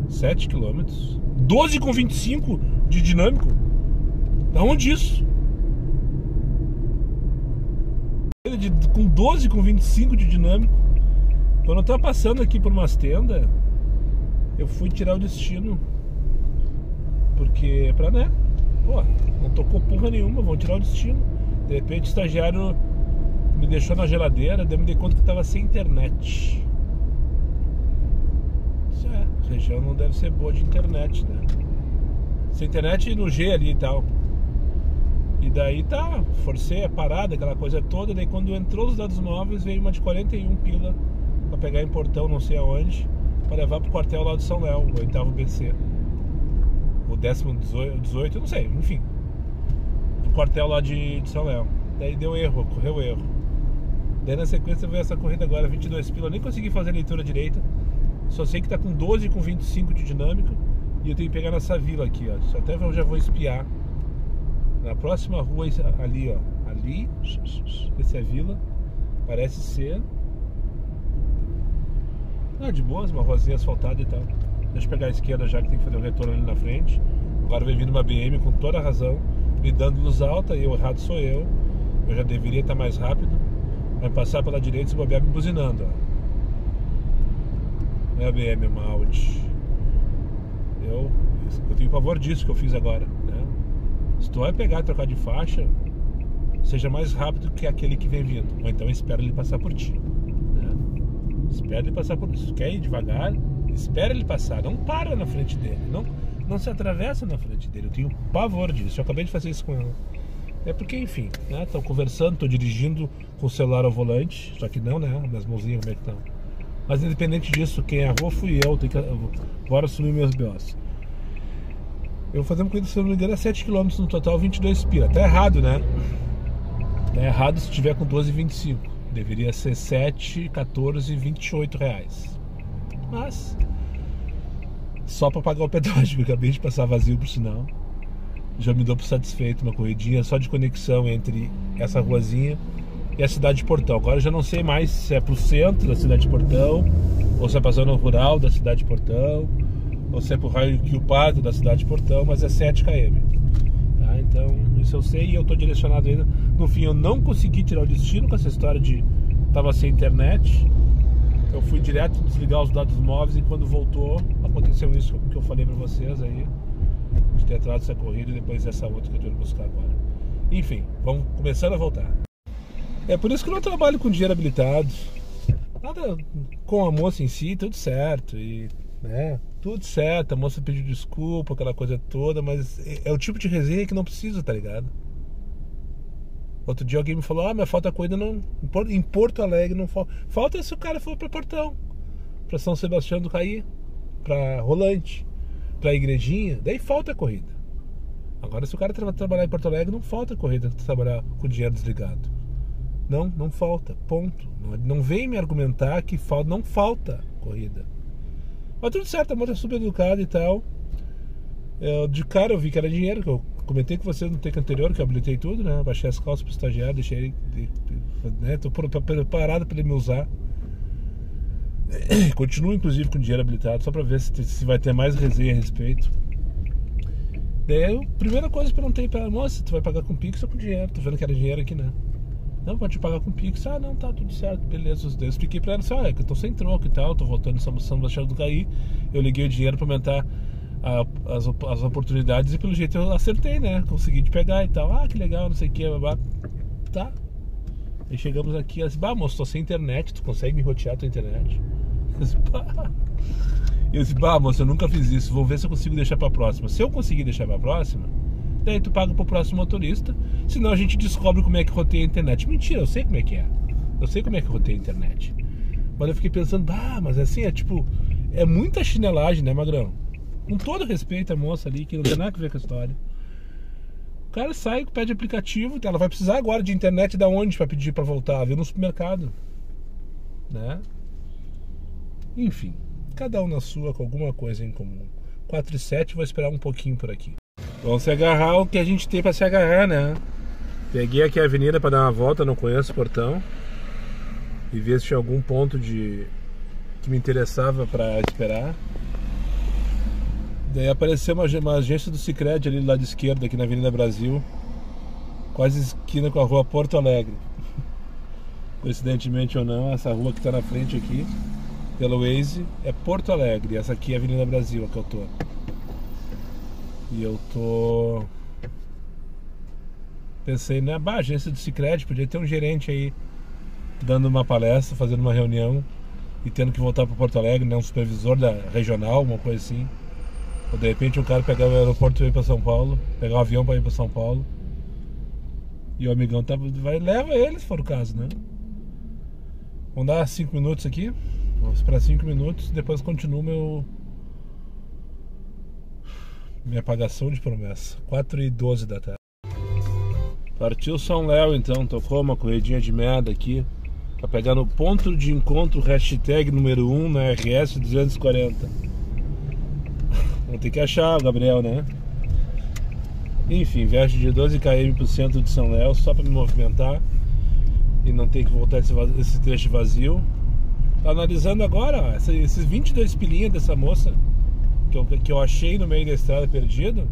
7 km, 12,25 de dinâmico. Da onde isso? Com 12,25 de dinâmico. Quando eu tava passando aqui por umas tendas, eu fui tirar o destino. Porque, né? Pô, não tocou porra nenhuma, vão tirar o destino. De repente o estagiário me deixou na geladeira, daí me dei conta que tava sem internet. A região não deve ser boa de internet, né? Sem internet no G ali e tal. E daí tá, forcei a parada, aquela coisa toda. Daí quando entrou os dados móveis, veio uma de 41 pila pra pegar em Portão, não sei aonde, pra levar pro quartel lá de São Léo, o 8º BC. O 18, eu não sei, enfim. Pro quartel lá de São Léo. Daí deu erro, correu erro. Daí na sequência veio essa corrida agora, 22 pila. Eu nem consegui fazer a leitura direita. Só sei que tá com 12,25 de dinâmico. E eu tenho que pegar nessa vila aqui, ó. Até eu já vou espiar. Na próxima rua ali, ó. Ali, essa é a vila. Parece ser. De boas, uma rosinha asfaltada e tal. Deixa eu pegar a esquerda já que tem que fazer o retorno ali na frente. Agora vai vindo uma BM com toda a razão, me dando luz alta, e o errado sou eu. Eu já deveria estar mais rápido. Vai passar pela direita e se bobear me buzinando, ó. Não é a BM, é uma Audi. Eu tenho pavor disso que eu fiz agora, né? Se tu vai pegar e trocar de faixa, seja mais rápido que aquele que vem vindo. Ou então espera ele passar por ti, né? Espera ele passar por ti. Se tu quer ir devagar, espera ele passar. Não para na frente dele. Não se atravessa na frente dele. Eu tenho pavor disso. Eu acabei de fazer isso com ela. É porque, enfim, né? Tô conversando, tô dirigindo com o celular ao volante. Só que não, né? Minhas mãozinhas como é que estão. Mas independente disso, quem errou fui eu. Bora assumir meus B.O.s. Eu vou fazer uma corrida, se não me engano, é 7 km no total, 22 pila. Tá errado, né? Tá errado se tiver com 12,25. Deveria ser 7, 14, 28 reais. Mas só pra pagar o pedágio, que eu acabei de passar vazio por sinal. Já me dou por satisfeito uma corridinha só de conexão entre essa ruazinha e a cidade de Portão. Agora eu já não sei mais se é pro centro da cidade de Portão, ou se é pra zona rural da cidade de Portão, ou se é pro raio Quilpato da cidade de Portão, mas é 7 km. Tá? Então isso eu sei e eu tô direcionado ainda. No fim eu não consegui tirar o destino com essa história de tava sem internet. Eu fui direto desligar os dados móveis e quando voltou aconteceu isso que eu falei pra vocês aí. ter atrasado essa corrida e depois essa outra que eu tô indo buscar agora. Enfim, vamos começando a voltar. É por isso que eu não trabalho com dinheiro habilitado. Nada com a moça em si, tudo certo. E, né, tudo certo, a moça pediu desculpa, aquela coisa toda, mas é o tipo de resenha que não precisa, tá ligado? Outro dia alguém me falou, mas falta corrida em Porto Alegre, não falta. Falta se o cara for pra Portão, pra São Sebastião do Caí, pra Rolante, pra Igrejinha, daí falta corrida. Agora se o cara trabalhar em Porto Alegre, não falta corrida, trabalhar com o dinheiro desligado. Não falta, ponto. Não vem me argumentar que não falta corrida. Mas tudo certo, a moça é super educada e tal. De cara eu vi que era dinheiro, que eu comentei com vocês no take anterior, que eu habilitei tudo, né? Baixei as calças pro estagiário, deixei ele, né? Tô preparado para ele me usar. Continuo inclusive com dinheiro habilitado, só para ver se vai ter mais resenha a respeito. Daí a primeira coisa que eu perguntei pra ela, moça, tu vai pagar com Pix ou com dinheiro? Tô vendo que era dinheiro aqui, né? Não, pode pagar com Pix. Ah, não, tá tudo certo, beleza. Eu expliquei pra ela assim, olha, que eu tô sem troco e tal, tô voltando em São Sebastião do Caí. Eu liguei o dinheiro pra aumentar as oportunidades e pelo jeito eu acertei, né? Consegui te pegar e tal. Ah, que legal, não sei o que, babá. Tá. Aí chegamos aqui, ela disse, moço, tô sem internet, tu consegue me rotear a tua internet? Eu disse, moço, eu nunca fiz isso, vou ver se eu consigo deixar pra próxima. Se eu conseguir deixar pra próxima, daí tu paga pro próximo motorista, senão a gente descobre como é que roteia a internet. Mentira, eu sei como é que é. Eu sei como é que roteia a internet. Mas eu fiquei pensando, mas assim, é muita chinelagem, né, Magrão? Com todo respeito à moça ali, que não tem nada a ver com a história. O cara sai, pede aplicativo, ela vai precisar agora de internet da onde pra pedir pra voltar? Ver no supermercado, né? Enfim, cada um na sua, com alguma coisa em comum. 4 e 7, vou esperar um pouquinho por aqui. Vamos se agarrar o que a gente tem pra se agarrar, né? Peguei aqui a avenida pra dar uma volta, não conheço o Portão. E ver se tinha algum ponto que me interessava pra esperar. Daí apareceu uma agência do Sicredi ali do lado esquerdo, aqui na Avenida Brasil. Quase esquina com a rua Porto Alegre. Coincidentemente ou não, essa rua que tá na frente aqui, pelo Waze, é Porto Alegre. Essa aqui é a Avenida Brasil, a que eu tô. E eu tô... Pensei, né, agência do Sicredi, podia ter um gerente aí dando uma palestra, fazendo uma reunião e tendo que voltar para Porto Alegre, né, um supervisor da regional, uma coisa assim. Ou de repente um cara pegar o aeroporto e ir para São Paulo, pegar um avião para ir para São Paulo. E o amigão leva ele, se for o caso, né? Vamos dar 5 minutos aqui. Vamos esperar 5 minutos, depois continuo minha apagação de promessa. 4h12 da tarde. Partiu São Léo então, tocou uma corridinha de merda aqui pra pegar no ponto de encontro hashtag número 1 na RS 240. Vamos ter que achar o Gabriel, né? Enfim, viagem de 12 km pro centro de São Léo só pra me movimentar e não ter que voltar esse trecho vazio. Tá analisando agora, ó, esses 22 pilinhas dessa moça que eu achei no meio da estrada perdido.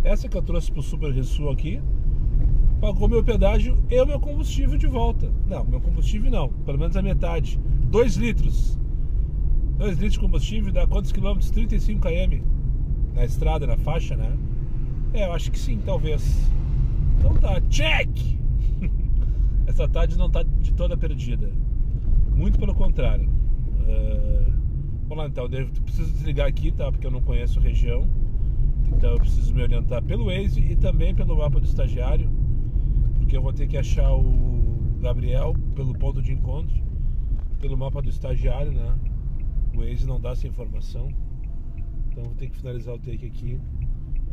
Essa que eu trouxe pro Super Ressul aqui pagou meu pedágio e o meu combustível de volta. Não, meu combustível não, pelo menos a metade. 2 litros. 2 litros de combustível dá quantos quilômetros? 35 km na estrada, na faixa, né? Eu acho que sim, talvez. Então tá, check! Essa tarde não tá de toda perdida. Muito pelo contrário. Vamos lá então, eu preciso desligar aqui, tá? Porque eu não conheço a região. Então eu preciso me orientar pelo Waze e também pelo mapa do estagiário. Porque eu vou ter que achar o Gabriel pelo ponto de encontro, pelo mapa do estagiário, né? O Waze não dá essa informação. Então eu vou ter que finalizar o take aqui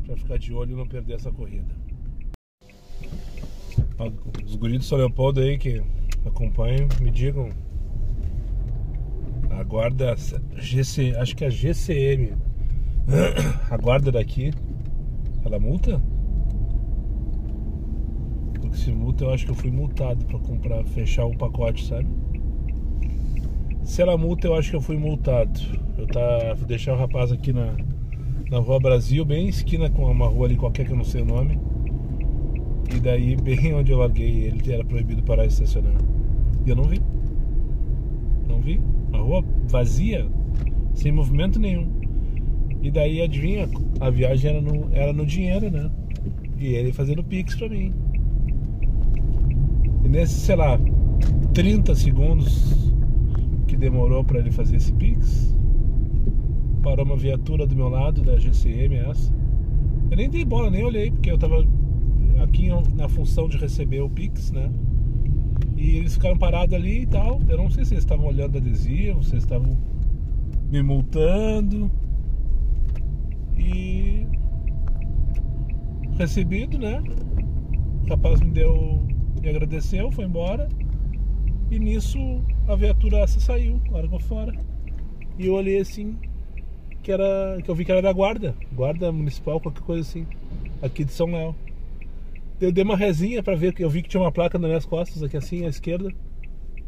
pra ficar de olho e não perder essa corrida. Os guris do São Leopoldo aí que acompanham, me digam. A guarda GC, acho que é a GCM. A guarda daqui, ela multa? Porque se multa, eu acho que eu fui multado pra comprar, fechar o pacote, sabe? Se ela multa, eu acho que eu fui multado. Vou deixar o rapaz aqui na Rua Brasil, bem esquina com uma rua ali qualquer que eu não sei o nome. E daí, bem onde eu larguei ele, era proibido parar e estacionar. E eu não vi. Não vi. Uma rua vazia, sem movimento nenhum. E daí, adivinha, a viagem era no dinheiro, né? E ele fazendo Pix pra mim. E nesses, sei lá, 30 segundos que demorou pra ele fazer esse Pix, parou uma viatura do meu lado, da GCM essa. Eu nem dei bola, nem olhei, porque eu tava aqui na função de receber o Pix, né? E eles ficaram parados ali e tal. Eu não sei se eles estavam olhando adesivo, se eles estavam me multando. E recebido, né? O rapaz me agradeceu, foi embora. E nisso a viatura essa saiu, largou fora. E eu olhei assim, que eu vi que era da guarda municipal, qualquer coisa assim, aqui de São Léo. Eu dei uma rezinha pra ver, eu vi que tinha uma placa nas minhas costas, aqui assim, à esquerda.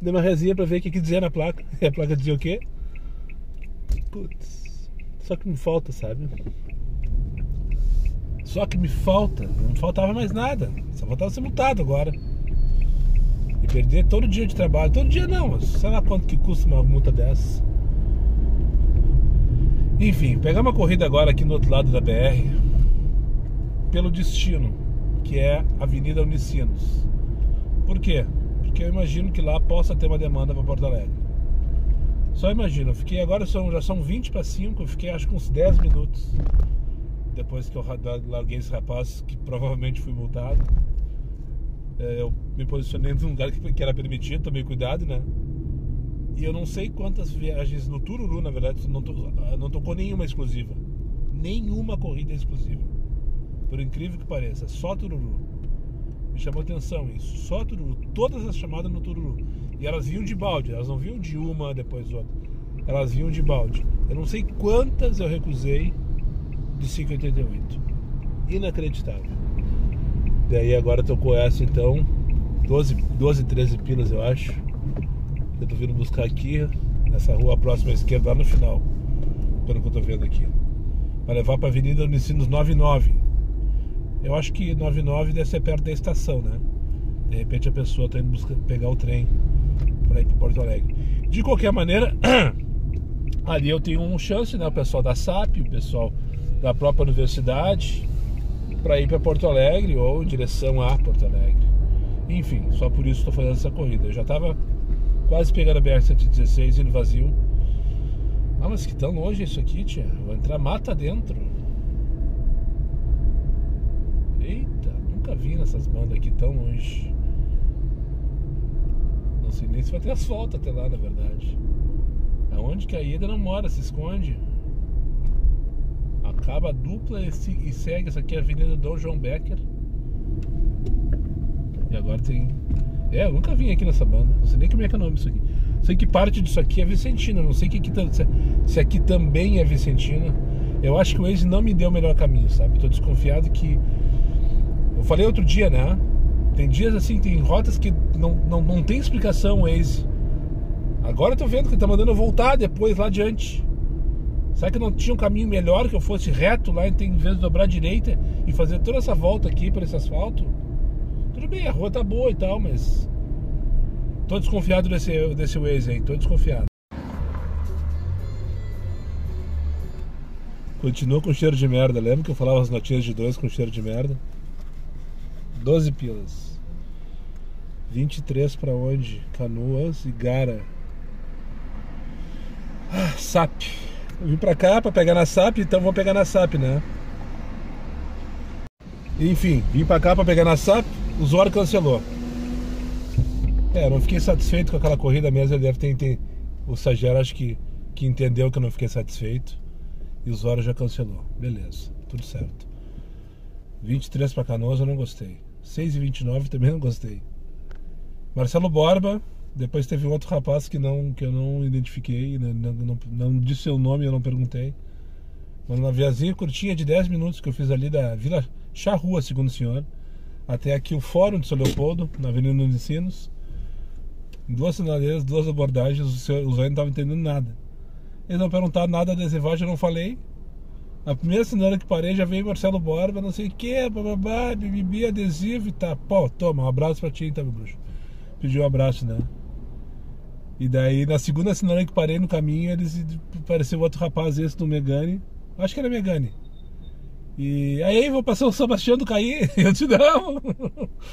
Dei uma rezinha pra ver o que dizia na placa. E a placa dizia o quê? Putz, só que me falta, sabe? Só que me falta, não faltava mais nada. Só faltava ser multado agora. E perder todo dia de trabalho. Todo dia não, mas sei lá quanto que custa uma multa dessa. Enfim, pegar uma corrida agora aqui no outro lado da BR, pelo destino, que é a Avenida Unicinos. Por quê? Porque eu imagino que lá possa ter uma demanda para Porto Alegre. Só imagino, eu fiquei agora, já são 20 para 5, eu fiquei acho que uns 10 minutos depois que eu larguei esse rapaz, que provavelmente fui multado. Eu me posicionei num lugar que era permitido, tomei cuidado, né? E eu não sei quantas viagens no Tururu, na verdade, não tocou nenhuma exclusiva. Nenhuma corrida exclusiva. Por incrível que pareça, só Tururu. Me chamou atenção isso, só Tururu. Todas as chamadas no Tururu. E elas vinham de balde, elas não vinham de uma depois outra. Elas vinham de balde. Eu não sei quantas eu recusei de 5,88. Inacreditável. Daí agora tocou essa então, 12, 13 pilas eu acho. Eu tô vindo buscar aqui, nessa rua próxima à esquerda, lá no final. Pelo que eu tô vendo aqui. Pra levar pra Avenida Unicinos 99. Eu acho que 99 deve ser perto da estação, né? De repente a pessoa tá indo pegar o trem pra ir pra Porto Alegre. De qualquer maneira, ali eu tenho uma chance, né? O pessoal da SAP, o pessoal da própria universidade, pra ir pra Porto Alegre ou em direção a Porto Alegre. Enfim, só por isso estou fazendo essa corrida. Eu já tava quase pegando a BR-116 indo vazio. Ah, mas que tão longe isso aqui, tia? Vou entrar mata dentro. Eita, nunca vi nessas bandas aqui tão longe. Não sei nem se vai ter asfalto até lá, na verdade. Aonde que a Ida não mora, se esconde. Acaba a dupla e segue. Essa aqui é a Avenida Dom João Becker. E agora tem... eu nunca vim aqui nessa banda. Não sei nem como é que é o nome disso aqui. Sei que parte disso aqui é Vicentina. Não sei se aqui também é Vicentina. Eu acho que o Waze não me deu o melhor caminho, sabe? Tô desconfiado que... Eu falei outro dia, né? Tem dias assim, tem rotas que não tem explicação o Waze. Agora eu tô vendo que ele tá mandando eu voltar depois lá adiante. Será que não tinha um caminho melhor que eu fosse reto lá, em vez de dobrar à direita e fazer toda essa volta aqui por esse asfalto? Tudo bem, a rua tá boa e tal, mas... tô desconfiado desse Waze aí, tô desconfiado. Continua com cheiro de merda. Lembra que eu falava as notinhas de 2 com cheiro de merda? 12 pilas. 23 pra onde? Canoas e Gara. SAP. Eu vim pra cá pra pegar na SAP, então vou pegar na SAP, né? Enfim, vim pra cá pra pegar na SAP, o usuário cancelou. Eu não fiquei satisfeito com aquela corrida mesmo. Ele deve ter... O estagiário acho que entendeu que eu não fiquei satisfeito. E o usuário já cancelou. Beleza, tudo certo. 23 pra Canoas eu não gostei. 6,29 também não gostei. Marcelo Borba. Depois teve um outro rapaz que eu não identifiquei, não disse seu nome, eu não perguntei. Mas uma viazinha curtinha de 10 minutos que eu fiz ali da Vila Charrua, segundo o senhor, até aqui o Fórum de São Leopoldo, na Avenida Unicinos. 2 sinaleiras, 2 abordagens, os usuários não estavam entendendo nada. Eles não perguntaram nada da adesivagem, eu não falei. A primeira sinaleira que parei já veio Marcelo Borba, não sei o que, bababá, bibibi, adesivo e tá. Pô, toma, um abraço pra ti então, meu bruxo. Pediu um abraço, né? E daí, na segunda sinaleira que parei no caminho, apareceu outro rapaz, esse do Megane, Acho que era Megane. E aí, vou passar o Sebastião do Caí. Eu te dou.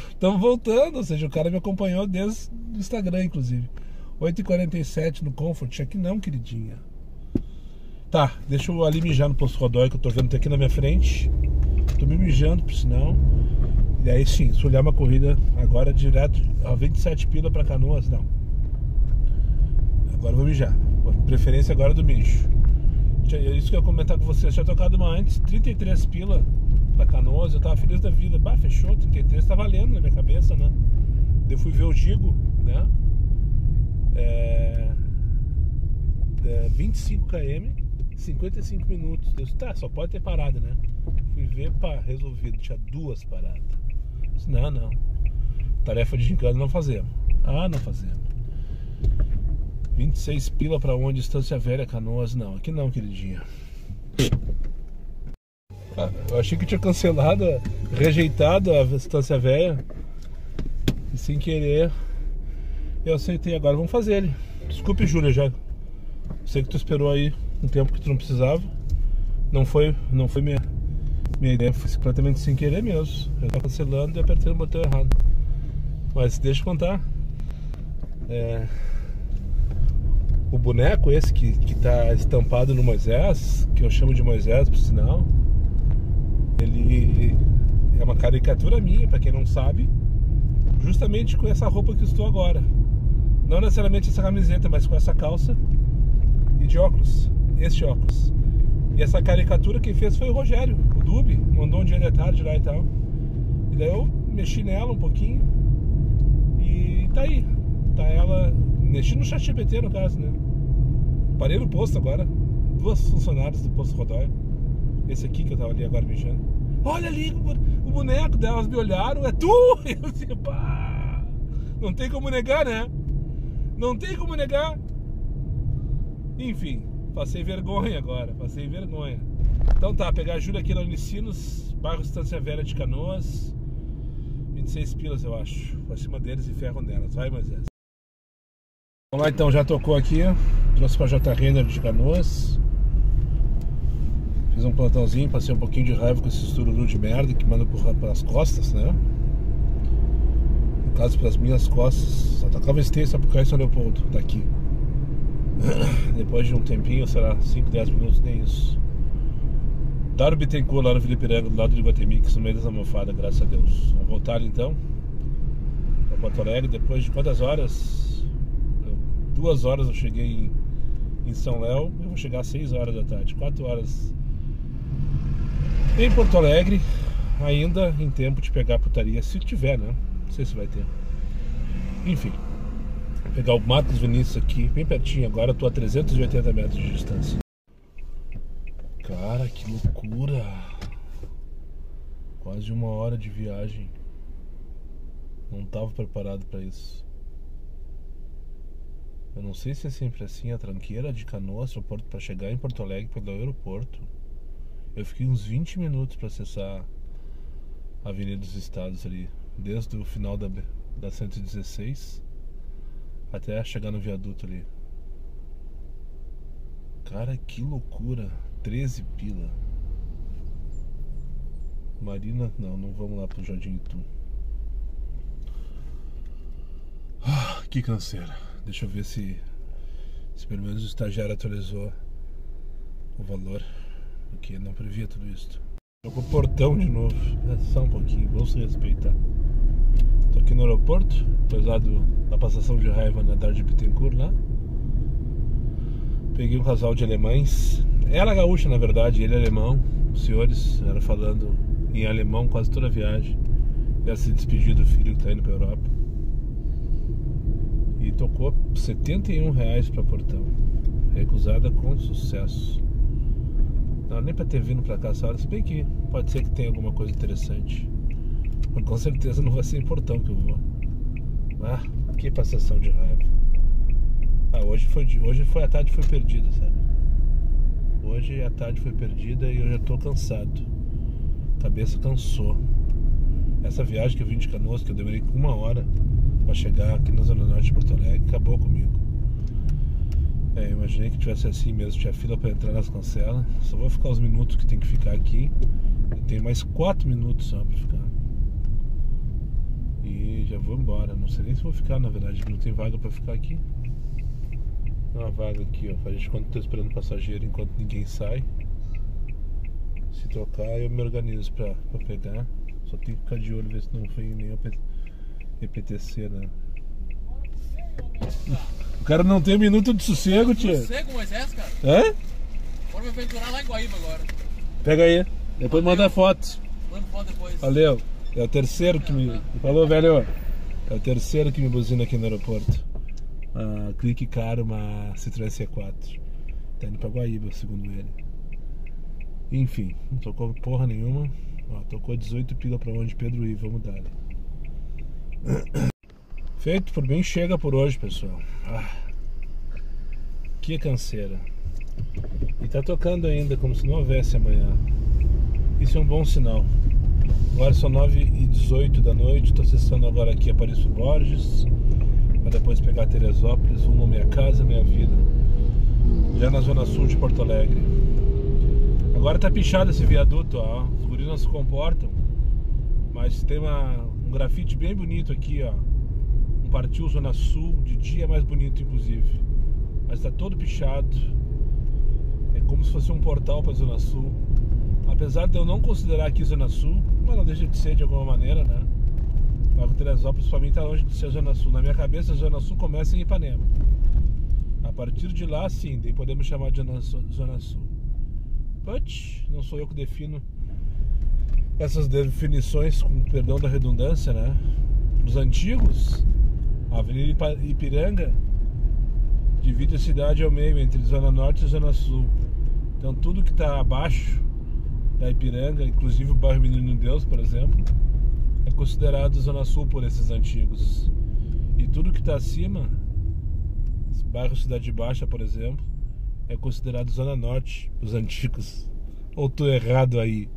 Estamos voltando. Ou seja, o cara me acompanhou desde o Instagram, inclusive. 8h47 no Comfort. Aqui não, queridinha. Tá, deixa eu ali mijar no posto Rodói, que eu tô vendo aqui na minha frente. Tô me mijando, por sinal. E aí sim, se olhar uma corrida agora direto, 27 pila pra Canoas, não. Agora eu vou mijar. Preferência agora do mijo. Isso que eu ia comentar com vocês, tinha tocado uma antes, 33 pila pra Canoas, eu tava feliz da vida. Bah, fechou, 33 tá valendo na minha cabeça, né? Eu fui ver o Gigo, né? 25 km, 55 minutos. Eu disse, tá, só pode ter parada, né? Fui ver, pá, resolvido, tinha 2 paradas. Eu disse, não. Tarefa de gincana não fazemos. Não fazemos. 26 pila pra onde? Estância Velha, Canoas? Não, aqui não, queridinha. Eu achei que tinha cancelado, rejeitado a Estância Velha. E sem querer eu aceitei. Agora vamos fazer ele. Desculpe, Júlia, já sei que tu esperou aí um tempo que tu não precisava. Não foi minha ideia, foi completamente sem querer mesmo. Eu tava cancelando e apertei o botão errado. Mas deixa eu contar. O boneco esse que tá estampado no Moisés, que eu chamo de Moisés por sinal, ele é uma caricatura minha, pra quem não sabe, justamente com essa roupa que eu estou agora. Não necessariamente essa camiseta, mas com essa calça e de óculos, este óculos. E essa caricatura quem fez foi o Rogério, o Dubi, mandou um dia de tarde lá e tal. E daí eu mexi nela um pouquinho e tá aí. Tá ela, mexi no ChatGPT no caso, né? Parei no posto agora, 2 funcionários do posto Rodói. Esse aqui que eu tava ali agora mijando. Olha ali o boneco delas, me olharam, é tu! Eu disse, pá! Não tem como negar, né? Não tem como negar. Enfim, passei vergonha agora, passei vergonha. Então tá, pegar a Júlia aqui na Unicinos, bairro Estância Velha de Canoas. 26 pilas eu acho, pra cima deles e ferro nelas. Vai, Moisés. Vamos lá então, já tocou aqui, trouxe pra J. Renner de Canoas. Fiz um plantãozinho, passei um pouquinho de raiva com esse tururu de merda que manda pelas costas, né? No caso, pelas minhas costas. Só tocava esteio só porque eu São Leopoldo, daqui. Depois de um tempinho, será 5, 10 minutos, nem isso. Dário Bittencourt lá no Felipe Piranga, do lado de Guatemix, no meio das almofadas, graças a Deus. Vamos voltar então pra Porto Alegre. Depois de quantas horas? 2 horas eu cheguei em São Léo. Eu vou chegar às 6 horas da tarde, 4 horas em Porto Alegre, ainda em tempo de pegar a putaria, se tiver, né? Não sei se vai ter. Enfim, pegar o Marcos Vinícius aqui, bem pertinho agora. Eu tô a 380 metros de distância. Cara, que loucura! Quase 1 hora de viagem. Não tava preparado pra isso. Eu não sei se é sempre assim, a tranqueira de Canoas para chegar em Porto Alegre pelo aeroporto. Eu fiquei uns 20 minutos para acessar a Avenida dos Estados ali, desde o final da 116 até chegar no viaduto ali. Cara, que loucura! 13 pila. Marina, não vamos lá pro Jardim Itu. Que canseira. Deixa eu ver se pelo menos o estagiário atualizou o valor, porque não previa tudo isso. Tô com o portão de novo, só um pouquinho, vamos se respeitar. Tô aqui no aeroporto, apesar da passação de raiva na tarde de Bittencourt lá. Peguei um casal de alemães, ela é gaúcha na verdade, ele é alemão. Os senhores eram falando em alemão quase toda a viagem. Ia se despedir do filho que tá indo pra Europa. E tocou R$71 para portão. Recusada com sucesso. Não, nem para ter vindo para cá essa hora. Se bem que pode ser que tenha alguma coisa interessante. Mas com certeza não vai ser em portão que eu vou. Que passação de raiva. Hoje foi a tarde foi perdida, sabe? Hoje a tarde foi perdida e eu já tô cansado. A cabeça cansou. Essa viagem que eu vim de Canoas, que eu demorei 1 hora para chegar aqui na Zona Norte de Porto Alegre, acabou comigo. Imaginei que tivesse assim mesmo, tinha fila pra entrar nas cancelas. Só vou ficar os minutos que tem que ficar aqui. Eu tenho mais 4 minutos só pra ficar. E já vou embora. Não sei nem se vou ficar, na verdade, não tem vaga pra ficar aqui. Tem uma vaga aqui, ó. Faz enquanto tô esperando passageiro, enquanto ninguém sai. Se trocar, eu me organizo pra pegar. Só tenho que ficar de olho, ver se não foi nem EPTC, né? O cara não tem um minuto de sossego, tio. Sossego, Moisés, cara? Hã? Bora me aventurar lá em Guaíba agora. Pega aí. Depois manda foto. Manda foto depois. Valeu. É o terceiro que me... Falou, velho. É o terceiro que me buzina aqui no aeroporto. Clique caro, uma Citroën C4. Tá indo pra Guaíba, segundo ele. Enfim, não tocou porra nenhuma. Ó, tocou 18 pila pra onde Pedro ir. Vamos dar. Feito por mim, chega por hoje, pessoal. Que canseira. E tá tocando ainda como se não houvesse amanhã. Isso é um bom sinal. Agora são 9h18 da noite. Tô acessando agora aqui Aparício Borges, para depois pegar Teresópolis, rumo Minha Casa, Minha Vida, já na zona sul de Porto Alegre. Agora tá pichado esse viaduto, ó. Os guris não se comportam, mas tem um grafite bem bonito aqui, ó. Partiu Zona Sul, de dia é mais bonito inclusive, mas tá todo pichado. É como se fosse um portal para Zona Sul. Apesar de eu não considerar aqui Zona Sul, mas não deixa de ser de alguma maneira, né? Mas Teresópolis pra mim tá longe de ser Zona Sul. Na minha cabeça a Zona Sul começa em Ipanema. A partir de lá sim, daí podemos chamar de Zona Sul. But não sou eu que defino essas definições, com perdão da redundância, né? Os antigos, a Avenida Ipiranga divide a cidade ao meio, entre Zona Norte e Zona Sul. Então tudo que está abaixo da Ipiranga, inclusive o bairro Menino Deus, por exemplo, é considerado Zona Sul por esses antigos. E tudo que está acima, bairro Cidade Baixa, por exemplo, é considerado Zona Norte, os antigos. Ou tô errado aí?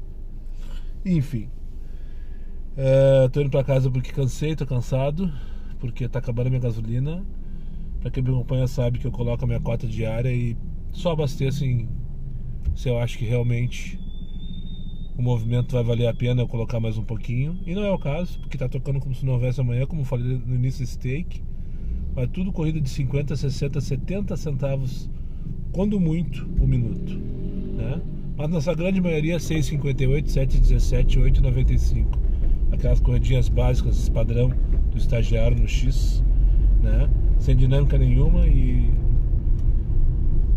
Enfim. Tô indo pra casa porque cansei, tô cansado, porque tá acabando a minha gasolina. Pra quem me acompanha sabe que eu coloco a minha cota diária e só abasteço se eu acho que realmente o movimento vai valer a pena eu colocar mais um pouquinho. E não é o caso, porque tá tocando como se não houvesse amanhã, como eu falei no início desse take. Vai tudo corrida de 50, 60, 70 centavos, quando muito, um minuto, né? Mas nossa grande maioria 6,58, 7,17, 8,95. Aquelas corridinhas básicas, padrão do estagiário no X, né? Sem dinâmica nenhuma. E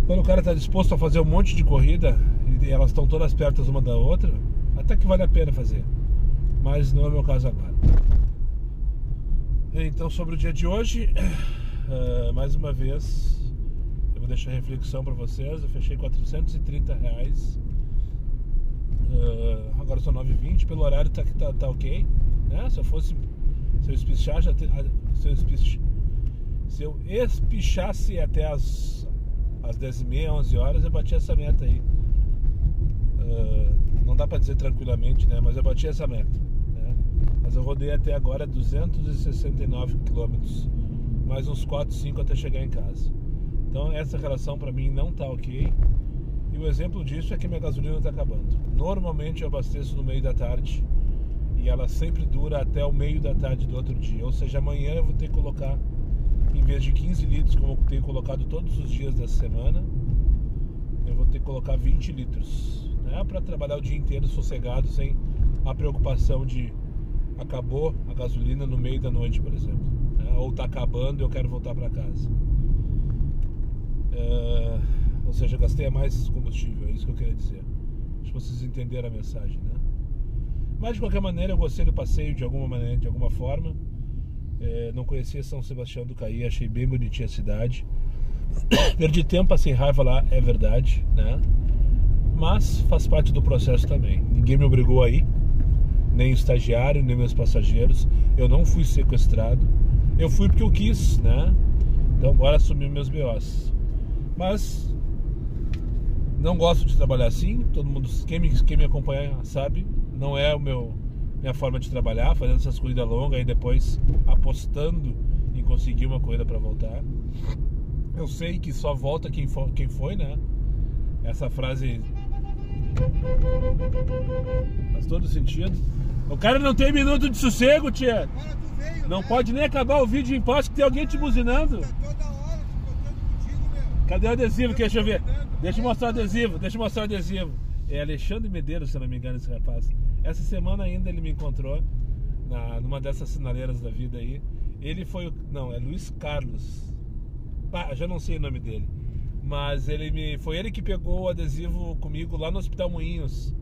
quando o cara está disposto a fazer um monte de corrida e elas estão todas perto uma da outra, até que vale a pena fazer. Mas não é o meu caso agora. Então, sobre o dia de hoje, mais uma vez eu vou deixar a reflexão para vocês. Eu fechei R$430. Agora são 9h20, pelo horário tá ok, né? Se eu espichasse até as 10h30, 11 horas, eu bati essa meta aí. Não dá pra dizer tranquilamente, né? Mas eu bati essa meta, né? Mas eu rodei até agora 269 km, mais uns 4, 5 até chegar em casa. Então essa relação pra mim não tá ok. E o exemplo disso é que minha gasolina está acabando. Normalmente eu abasteço no meio da tarde e ela sempre dura até o meio da tarde do outro dia. Ou seja, amanhã eu vou ter que colocar, em vez de 15 litros, como eu tenho colocado todos os dias dessa semana, eu vou ter que colocar 20 litros, né? Para trabalhar o dia inteiro sossegado, sem a preocupação de acabou a gasolina no meio da noite, por exemplo, né? Ou está acabando e eu quero voltar para casa. Ou seja, gastei mais combustível, é isso que eu queria dizer. Acho que vocês entenderam a mensagem, né? Mas de qualquer maneira eu gostei do passeio de alguma maneira, de alguma forma. Não conhecia São Sebastião do Caí, achei bem bonitinha a cidade. Perdi tempo, passei raiva lá, é verdade, né? Mas faz parte do processo também. Ninguém me obrigou a ir, nem o estagiário, nem meus passageiros. Eu não fui sequestrado. Eu fui porque eu quis, né? Então bora assumir meus BOs. Mas não gosto de trabalhar assim. Todo mundo, quem me acompanha sabe, não é minha forma de trabalhar, fazendo essas corridas longas e depois apostando em conseguir uma corrida para voltar. Eu sei que só volta quem foi, né? Essa frase faz todo sentido. O cara não tem minuto de sossego, tia. Agora tu veio, Não né? pode nem acabar o vídeo em paz que tem alguém te buzinando. Tá toda hora te contando contigo, meu. Cadê o adesivo? Deixa eu ver. Deixa eu mostrar o adesivo. É Alexandre Medeiros, se eu não me engano, esse rapaz. Essa semana ainda ele me encontrou numa dessas sinaleiras da vida aí. Ele foi o... Não, é Luiz Carlos. Ah, já não sei o nome dele. Mas foi ele que pegou o adesivo comigo lá no Hospital Moinhos.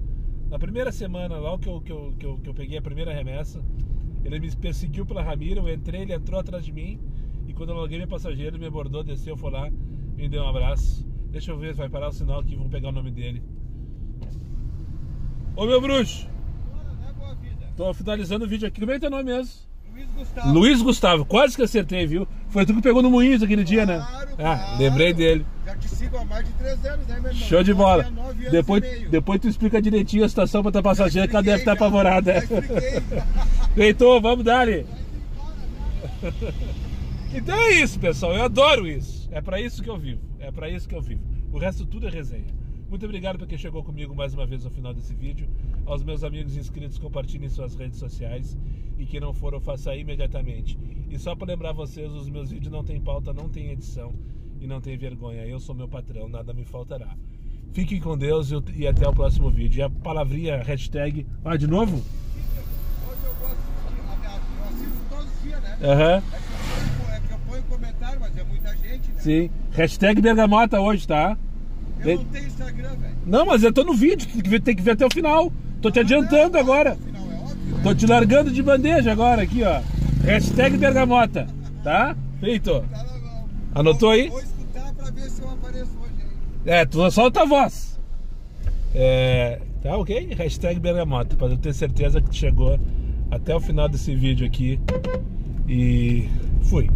Na primeira semana, lá que eu peguei a primeira remessa, ele me perseguiu pela Ramiro, eu entrei, ele entrou atrás de mim. E quando eu loguei meu passageiro, ele me abordou, desceu, foi lá, me deu um abraço. Deixa eu ver, vai parar o sinal aqui, vamos pegar o nome dele. Ô meu bruxo! Bora, né, boa vida? Tô finalizando o vídeo aqui. Como é que é teu nome mesmo? Luiz Gustavo. Luiz Gustavo, quase que acertei, viu? Foi tu que pegou no Moinhos aquele dia, né? Claro. Lembrei dele. Já te sigo há mais de 3 anos, né, meu irmão? Show de bola. 9 anos e meio. Depois tu explica direitinho a situação pra tua passageira, que ela deve estar apavorada. Já expliquei. Heitor, vamos dar ali. Então é isso, pessoal. Eu adoro isso. É pra isso que eu vivo. O resto tudo é resenha. Muito obrigado por quem chegou comigo mais uma vez no final desse vídeo. Aos meus amigos inscritos, compartilhem em suas redes sociais. E quem não for, eu faça imediatamente. E só para lembrar vocês, os meus vídeos não tem pauta, não tem edição e não tem vergonha. Eu sou meu patrão, nada me faltará. Fiquem com Deus e até o próximo vídeo. E a palavrinha, hashtag... Ah, de novo? Hoje eu assisto todos os dias, né? Aham. É que eu ponho comentário, mas é muita gente, né? Sim. Hashtag Bergamota hoje, tá? Eu não tenho Instagram, velho. Não, mas eu tô no vídeo, tem que ver até o final. Tô te adiantando agora. No final, é óbvio, né? Tô te largando de bandeja agora, aqui, ó. Hashtag Bergamota, tá? Feito. Tá legal. Anotou aí? Vou escutar pra ver se eu apareço hoje aí. É, tu solta a voz. Tá ok? Hashtag Bergamota, pra eu ter certeza que tu chegou até o final desse vídeo aqui. E fui.